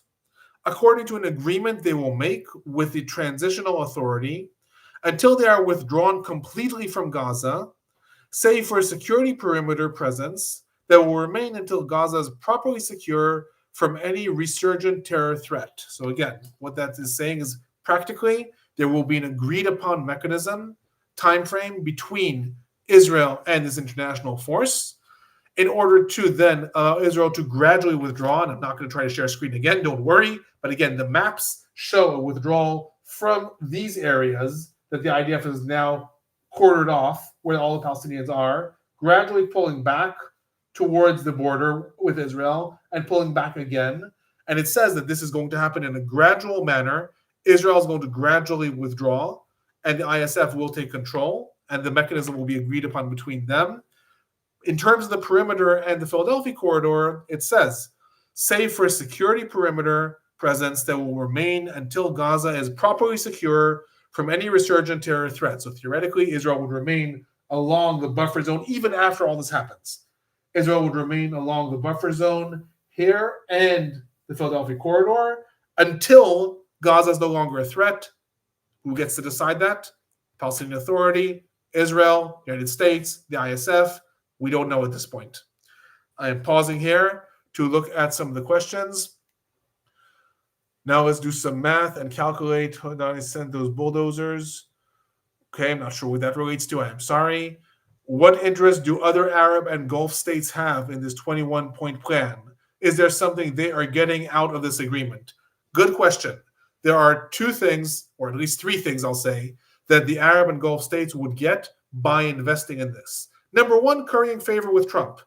according to an agreement they will make with the transitional authority until they are withdrawn completely from Gaza, save for a security perimeter presence that will remain until Gaza is properly secure from any resurgent terror threat. So again, what that is saying is practically there will be an agreed upon mechanism, time frame between Israel and this international force in order to then allow Israel to gradually withdraw. And I'm not going to try to share a screen again, don't worry. But again, the maps show a withdrawal from these areas that the IDF is now quartered off, where all the Palestinians are, gradually pulling back towards the border with Israel and pulling back again. And it says that this is going to happen in a gradual manner. Israel is going to gradually withdraw, and the ISF will take control, and the mechanism will be agreed upon between them. In terms of the perimeter and the Philadelphia corridor, it says, save for a security perimeter presence that will remain until Gaza is properly secure from any resurgent terror threat. So theoretically, Israel would remain along the buffer zone even after all this happens. Israel would remain along the buffer zone here and the Philadelphia corridor until Gaza is no longer a threat. Who gets to decide that? Palestinian Authority, Israel, United States, the ISF. We don't know at this point. I am pausing here to look at some of the questions. Now let's do some math and calculate. Hold on, I sent those bulldozers. Okay, I'm not sure what that relates to. I am sorry. What interest do other Arab and Gulf states have in this 21-point plan? Is there something they are getting out of this agreement? Good question. There are two things, or at least three things, I'll say, that the Arab and Gulf states would get by investing in this. Number one, currying favor with Trump.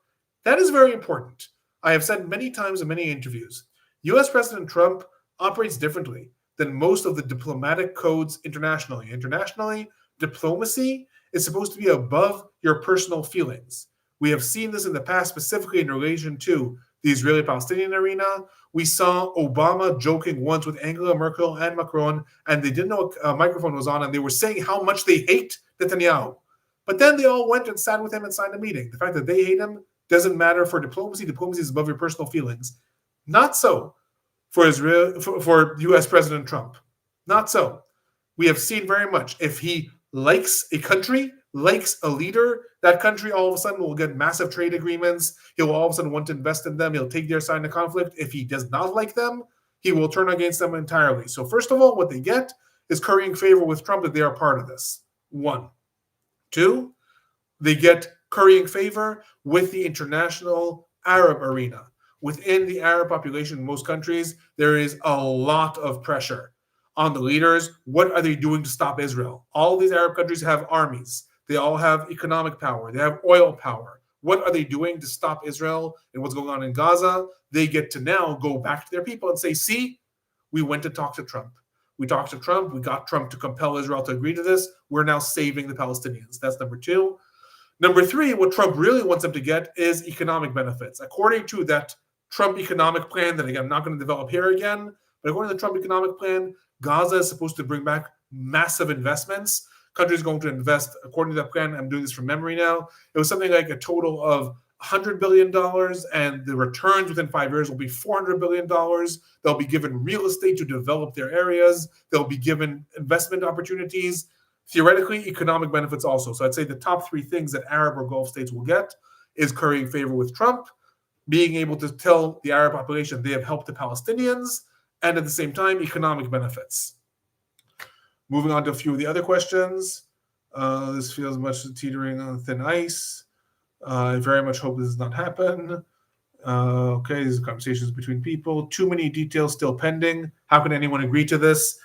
That is very important. I have said many times in many interviews, U.S. President Trump operates differently than most of the diplomatic codes internationally. Internationally, diplomacy is supposed to be above your personal feelings. We have seen this in the past, specifically in relation to the Israeli-Palestinian arena. We saw Obama joking once with Angela Merkel and Macron, and they didn't know a microphone was on, and they were saying how much they hate Netanyahu. But then they all went and sat with him and signed a meeting. The fact that they hate him doesn't matter for diplomacy. Diplomacy is above your personal feelings. Not so for Israel, for U.S. President Trump. Not so. We have seen very much. If he likes a country, likes a leader, that country all of a sudden will get massive trade agreements. He'll all of a sudden want to invest in them. He'll take their side in the conflict. If he does not like them, he will turn against them entirely. So first of all, what they get is currying favor with Trump that they are part of this. One. Two, they get currying favor with the international Arab arena. Within the Arab population in most countries, there is a lot of pressure on the leaders. What are they doing to stop Israel? All of these Arab countries have armies. They all have economic power. They have oil power. What are they doing to stop Israel and what's going on in Gaza? They get to now go back to their people and say, see, we went to talk to Trump. We talked to Trump. We got Trump to compel Israel to agree to this. We're now saving the Palestinians. That's number two. Number three, what Trump really wants them to get is economic benefits. According to that Trump economic plan that, again, I'm not going to develop here again, but according to the Trump economic plan, Gaza is supposed to bring back massive investments. Countries going to invest, according to that plan, I'm doing this from memory now, it was something like a total of $100 billion, and the returns within 5 years will be $400 billion. They'll be given real estate to develop their areas. They'll be given investment opportunities, theoretically, economic benefits also. So I'd say the top three things that Arab or Gulf states will get is currying favor with Trump, being able to tell the Arab population they have helped the Palestinians, and at the same time, economic benefits. Moving on to a few of the other questions. This feels much teetering on thin ice. I very much hope this does not happen. Okay, these are conversations between people. Too many details still pending. How can anyone agree to this?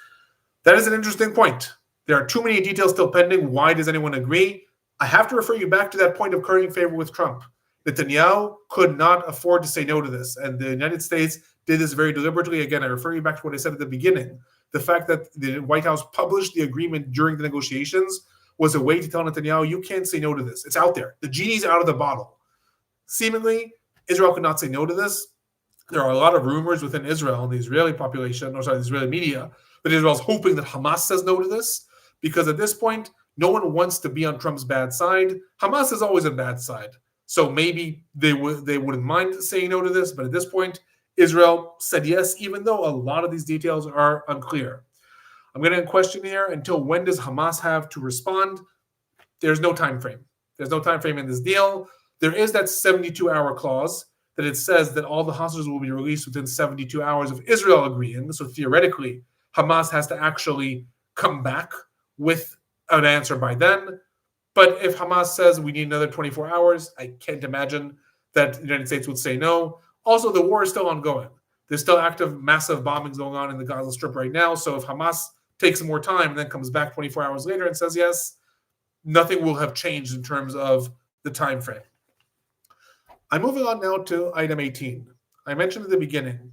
That is an interesting point. There are too many details still pending. Why does anyone agree? I have to refer you back to that point of currying favor with Trump. Netanyahu could not afford to say no to this, and the United States did this very deliberately. Again, I refer you back to what I said at the beginning. The fact that the White House published the agreement during the negotiations was a way to tell Netanyahu, you can't say no to this. It's out there. The genie's out of the bottle. Seemingly, Israel could not say no to this. There are a lot of rumors within Israel and the Israeli population, the Israeli media, that Israel's hoping that Hamas says no to this, because at this point, no one wants to be on Trump's bad side. Hamas is always a bad side. So maybe they wouldn't mind saying no to this, but at this point, Israel said yes, even though a lot of these details are unclear. I'm going to question here, until when does Hamas have to respond? There's no time frame. There's no time frame in this deal. There is that 72-hour clause that it says that all the hostages will be released within 72 hours of Israel agreeing. So theoretically, Hamas has to actually come back with an answer by then. But if Hamas says we need another 24 hours, I can't imagine that the United States would say no. Also, the war is still ongoing. There's still active, massive bombings going on in the Gaza Strip right now. So if Hamas takes more time and then comes back 24 hours later and says yes, nothing will have changed in terms of the time frame. I'm moving on now to item 18. I mentioned at the beginning,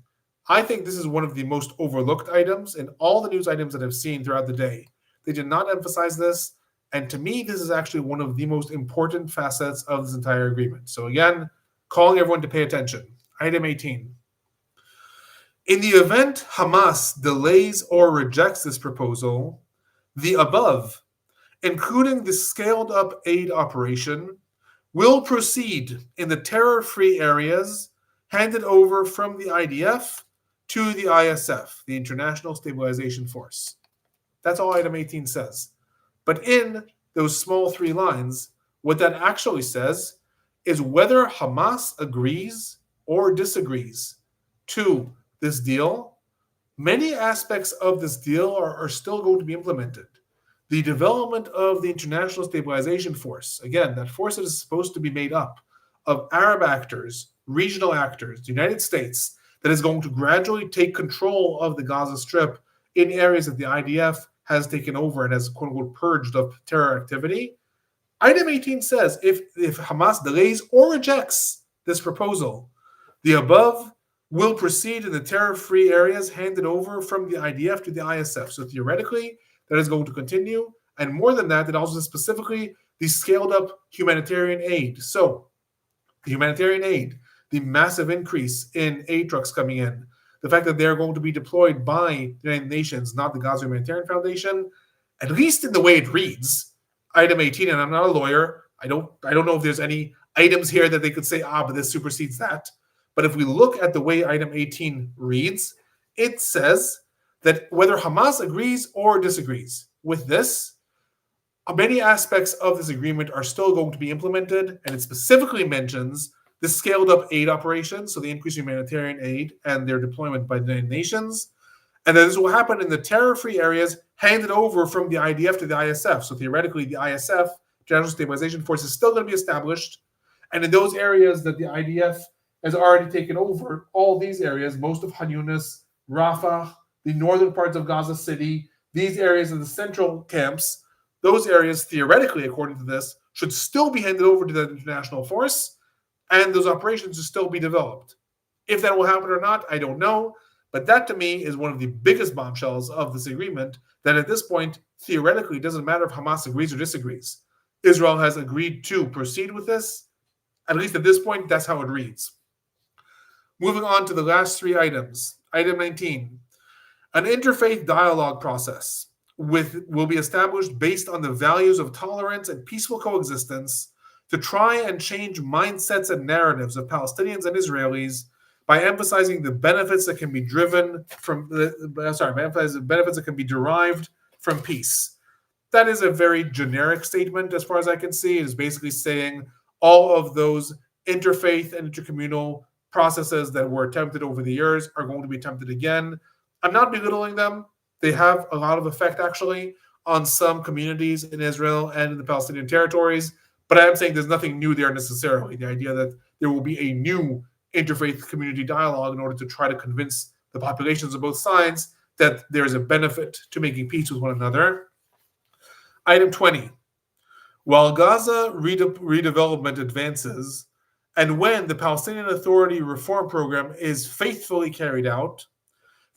I think this is one of the most overlooked items in all the news items that I've seen throughout the day. They did not emphasize this, and to me, this is actually one of the most important facets of this entire agreement. So again, calling everyone to pay attention. Item 18. In the event Hamas delays or rejects this proposal, the above, including the scaled-up aid operation, will proceed in the terror-free areas handed over from the IDF to the ISF, the International Stabilization Force. That's all item 18 says. But in those small 3 lines, what that actually says is whether Hamas agrees or disagrees to this deal, many aspects of this deal are still going to be implemented. The development of the International Stabilization Force, again, that force that is supposed to be made up of Arab actors, regional actors, the United States, that is going to gradually take control of the Gaza Strip in areas that the IDF has taken over and has, quote-unquote, purged of terror activity. Item 18 says if Hamas delays or rejects this proposal, the above will proceed in the terror-free areas handed over from the IDF to the ISF. So theoretically, that is going to continue. And more than that, it also says specifically the scaled-up humanitarian aid. So the humanitarian aid, the massive increase in aid trucks coming in, the fact that they're going to be deployed by the United Nations, not the Gaza Humanitarian Foundation, at least in the way it reads, item 18, and I'm not a lawyer, I don't know if there's any items here that they could say, but this supersedes that. But if we look at the way item 18 reads, it says that whether Hamas agrees or disagrees with this, many aspects of this agreement are still going to be implemented, and it specifically mentions the scaled-up aid operations, so the increased humanitarian aid and their deployment by the United Nations, and then this will happen in the terror-free areas handed over from the IDF to the ISF. So theoretically, the ISF, International Stabilization Force, is still going to be established, and in those areas that the IDF has already taken over, all these areas, most of Khan Yunis, Rafah, the northern parts of Gaza City, these areas of the central camps, those areas, theoretically, according to this, should still be handed over to the international force, and those operations should still be developed. If that will happen or not, I don't know, but that to me is one of the biggest bombshells of this agreement, that at this point, theoretically, it doesn't matter if Hamas agrees or disagrees. Israel has agreed to proceed with this. At least at this point, that's how it reads. Moving on to the last 3 items. Item 19. An interfaith dialogue process will be established based on the values of tolerance and peaceful coexistence to try and change mindsets and narratives of Palestinians and Israelis by emphasizing the benefits that can be benefits that can be derived from peace. That is a very generic statement as far as I can see. It is basically saying all of those interfaith and intercommunal processes that were attempted over the years are going to be attempted again. I'm not belittling them. They have a lot of effect, actually, on some communities in Israel and in the Palestinian territories. But I am saying there's nothing new there necessarily. The idea that there will be a new interfaith community dialogue in order to try to convince the populations of both sides that there is a benefit to making peace with one another. Item 20. While Gaza redevelopment advances, and when the Palestinian Authority reform program is faithfully carried out,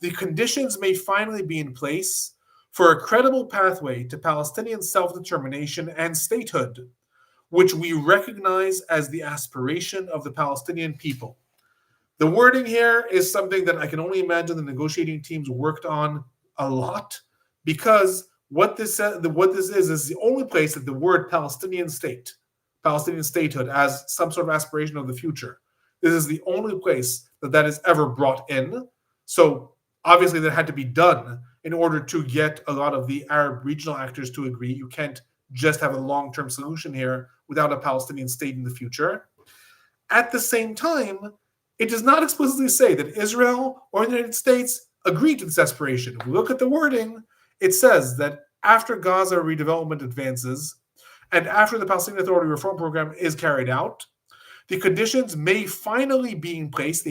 the conditions may finally be in place for a credible pathway to Palestinian self-determination and statehood, which we recognize as the aspiration of the Palestinian people. The wording here is something that I can only imagine the negotiating teams worked on a lot, because what this is the only place that the word Palestinian state, Palestinian statehood as some sort of aspiration of the future, this is the only place that is ever brought in. So obviously that had to be done in order to get a lot of the Arab regional actors to agree. You can't just have a long-term solution here without a Palestinian state in the future. At the same time, it does not explicitly say that Israel or the United States agreed to this aspiration. If we look at the wording, it says that after Gaza redevelopment advances and after the Palestinian Authority reform program is carried out, the conditions may finally be in place,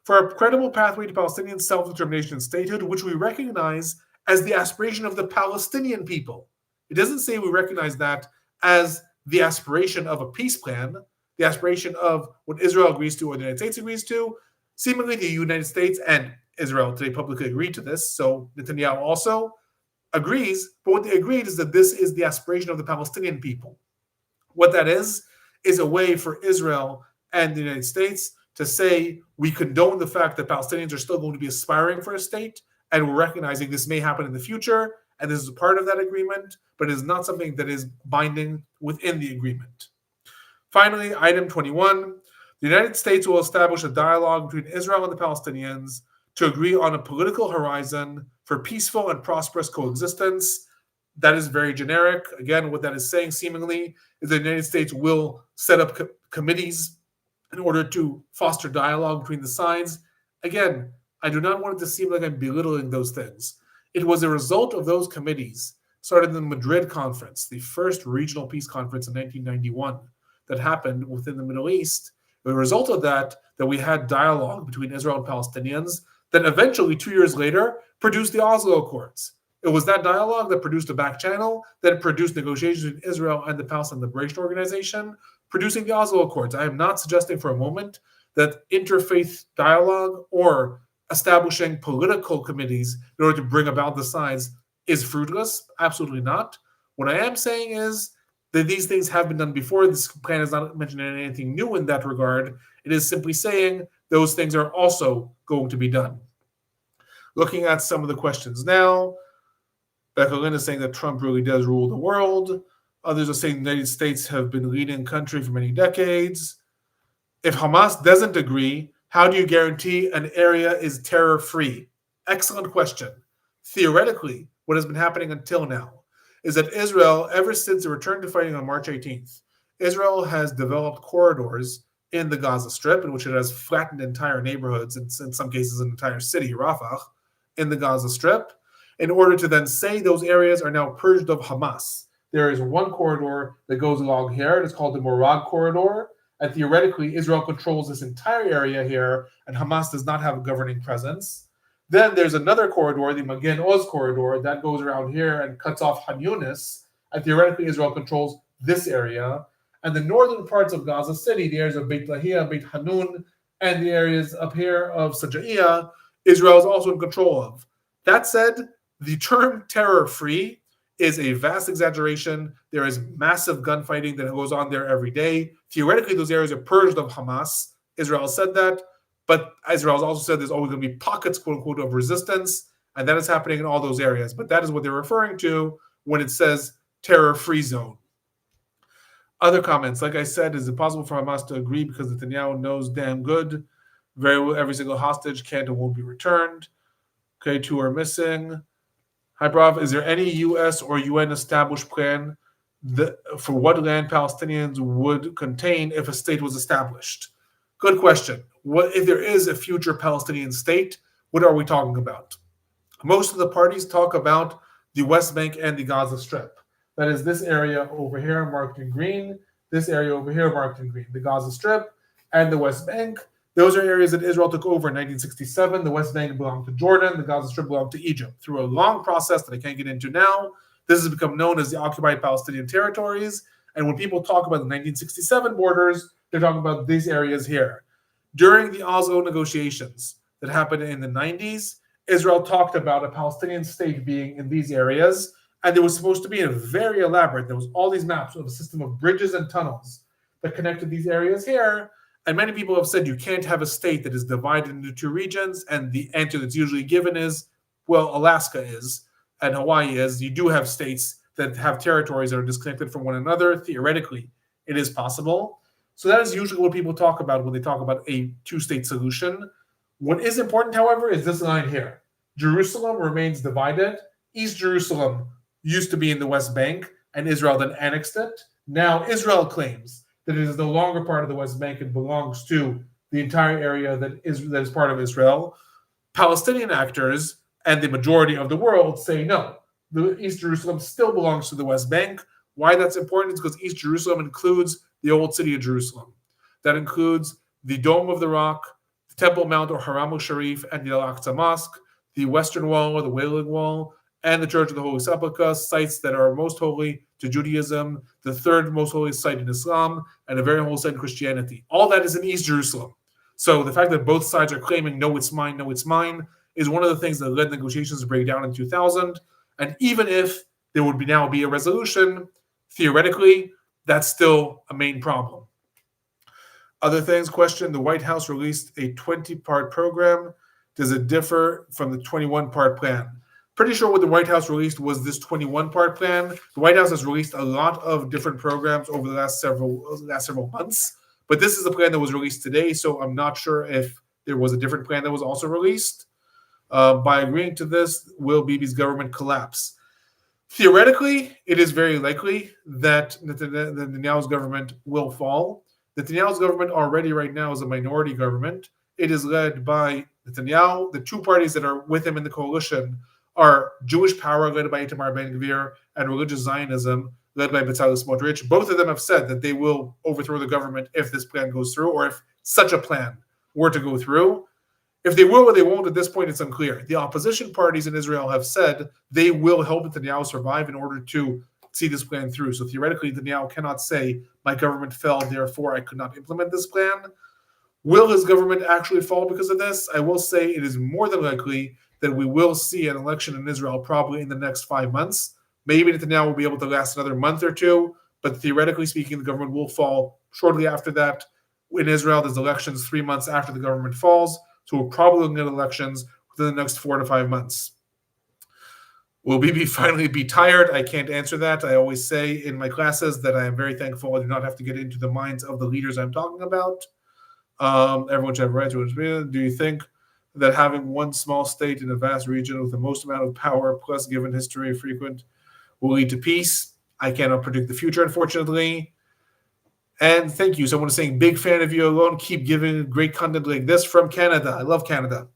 for a credible pathway to Palestinian self-determination and statehood, which we recognize as the aspiration of the Palestinian people. It doesn't say we recognize that as the aspiration of a peace plan, the aspiration of what Israel agrees to or the United States agrees to. Seemingly the United States and Israel today publicly agreed to this, so Netanyahu also agrees, but what they agreed is that this is the aspiration of the Palestinian people. What that is a way for Israel and the United States to say we condone the fact that Palestinians are still going to be aspiring for a state, and we're recognizing this may happen in the future, and this is a part of that agreement, but it is not something that is binding within the agreement. Finally, item 21, the United States will establish a dialogue between Israel and the Palestinians to agree on a political horizon for peaceful and prosperous coexistence. That is very generic. Again, what that is saying seemingly is the United States will set up committees in order to foster dialogue between the sides. Again, I do not want it to seem like I'm belittling those things. It was a result of those committees, started in the Madrid Conference, the first regional peace conference in 1991 that happened within the Middle East. The result of that we had dialogue between Israel and Palestinians that eventually, 2 years later, produced the Oslo Accords. It was that dialogue that produced a back channel, that produced negotiations between Israel and the Palestine Liberation Organization, producing the Oslo Accords. I am not suggesting for a moment that interfaith dialogue or establishing political committees in order to bring about the sides is fruitless. Absolutely not. What I am saying is that these things have been done before. This plan is not mentioning anything new in that regard. It is simply saying those things are also going to be done. Looking at some of the questions now, Becca Lynn is saying that Trump really does rule the world. Others are saying the United States have been leading country for many decades. If Hamas doesn't agree, how do you guarantee an area is terror-free? Excellent question. Theoretically, what has been happening until now is that Israel, ever since the return to fighting on March 18th, Israel has developed corridors in the Gaza Strip in which it has flattened entire neighborhoods, and in some cases an entire city, Rafah, in the Gaza Strip, in order to then say those areas are now purged of Hamas. There is one corridor that goes along here. It is called the Morag Corridor. And theoretically, Israel controls this entire area here, and Hamas does not have a governing presence. Then there's another corridor, the Magen Oz corridor, that goes around here and cuts off Han Yunis. And theoretically, Israel controls this area. And the northern parts of Gaza City, the areas of Beit Lahia, Beit Hanun, and the areas up here of Sajaiya, Israel is also in control of. That said, the term terror-free is a vast exaggeration. There is massive gunfighting that goes on there every day. Theoretically, those areas are purged of Hamas. Israel said that, but Israel has also said there's always going to be pockets, quote unquote, of resistance, and that is happening in all those areas. But that is what they're referring to when it says terror-free zone. Other comments, like I said, is it possible for Hamas to agree because Netanyahu knows damn good very well every single hostage can't and won't be returned? Okay, 2 are missing. Hi, Prof. Is there any U.S. or UN established plan for what land Palestinians would contain if a state was established? Good question. What if there is a future Palestinian state? What are we talking about? Most of the parties talk about the West Bank and the Gaza Strip. That is this area over here marked in green. this area over here marked in green, the Gaza Strip and the West Bank. Those are areas that Israel took over in 1967. The West Bank belonged to Jordan. The Gaza Strip belonged to Egypt. Through a long process that I can't get into now, this has become known as the occupied Palestinian territories. And when people talk about the 1967 borders, they're talking about these areas here. During the Oslo negotiations that happened in the 90s, Israel talked about a Palestinian state being in these areas, and it was supposed to be a very elaborate. There was all these maps of a system of bridges and tunnels that connected these areas here. And many people have said you can't have a state that is divided into two regions, and the answer that's usually given is, well, Alaska is, and Hawaii is. You do have states that have territories that are disconnected from one another. Theoretically, it is possible. So that is usually what people talk about when they talk about a two-state solution. What is important, however, is this line here. Jerusalem remains divided. East Jerusalem used to be in the West Bank, and Israel then annexed it. Now Israel claims that it is no longer part of the West Bank and belongs to the entire area that is part of Israel. Palestinian actors and the majority of the world say no. The East Jerusalem still belongs to the West Bank. Why that's important is because East Jerusalem includes the old city of Jerusalem. That includes the Dome of the Rock, the Temple Mount or Haram al-Sharif, and the Al-Aqsa Mosque, the Western Wall or the Wailing Wall, and the Church of the Holy Sepulchre, sites that are most holy to Judaism, the third most holy site in Islam, and a very holy site in Christianity. All that is in East Jerusalem. So the fact that both sides are claiming, no, it's mine, is one of the things that led negotiations to break down in 2000. And even if there would now be a resolution, theoretically, that's still a main problem. Other things, question, the White House released a 20-part program. Does it differ from the 21-part plan? Pretty sure what the White House released was this 21-part plan. The White House has released a lot of different programs over the last several months, but this is the plan that was released today, so I'm not sure if there was a different plan that was also released. By agreeing to this, will Bibi's government collapse? Theoretically, it is very likely that Netanyahu's government will fall. Netanyahu's government already right now is a minority government. It is led by Netanyahu. The two parties that are with him in the coalition are Jewish Power, led by Itamar Ben-Gvir, and Religious Zionism, led by Bezalel Smotrich. Both of them have said that they will overthrow the government if this plan goes through, or if such a plan were to go through. If they will or they won't, at this point, it's unclear. The opposition parties in Israel have said they will help Netanyahu survive in order to see this plan through. So theoretically, Netanyahu cannot say, my government fell, therefore I could not implement this plan. Will his government actually fall because of this? I will say it is more than likely that we will see an election in Israel probably in the next 5 months. Maybe Netanyahu will be able to last another month or two, but theoretically speaking, the government will fall shortly after that. In Israel, there's elections 3 months after the government falls, so we're probably looking at elections within the next 4 to 5 months. Will Bibi finally be tired? I can't answer that. I always say in my classes that I am very thankful I do not have to get into the minds of the leaders I'm talking about. Everyone should have rights. Do you think that having one small state in a vast region with the most amount of power, plus given history frequent, will lead to peace? I cannot predict the future, unfortunately. And thank you. Someone is saying, big fan of you, Alon. Keep giving great content like this from Canada. I love Canada.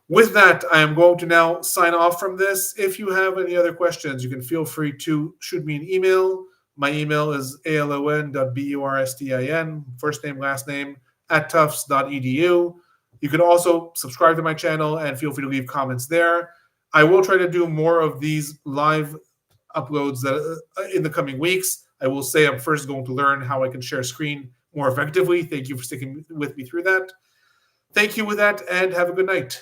With that, I am going to now sign off from this. If you have any other questions, you can feel free to shoot me an email. My email is alon.burstin, first name, last name, @tufts.edu. You can also subscribe to my channel and feel free to leave comments there. I will try to do more of these live uploads that in the coming weeks. I will say I'm first going to learn how I can share screen more effectively. Thank you for sticking with me through that. Thank you with that, and have a good night.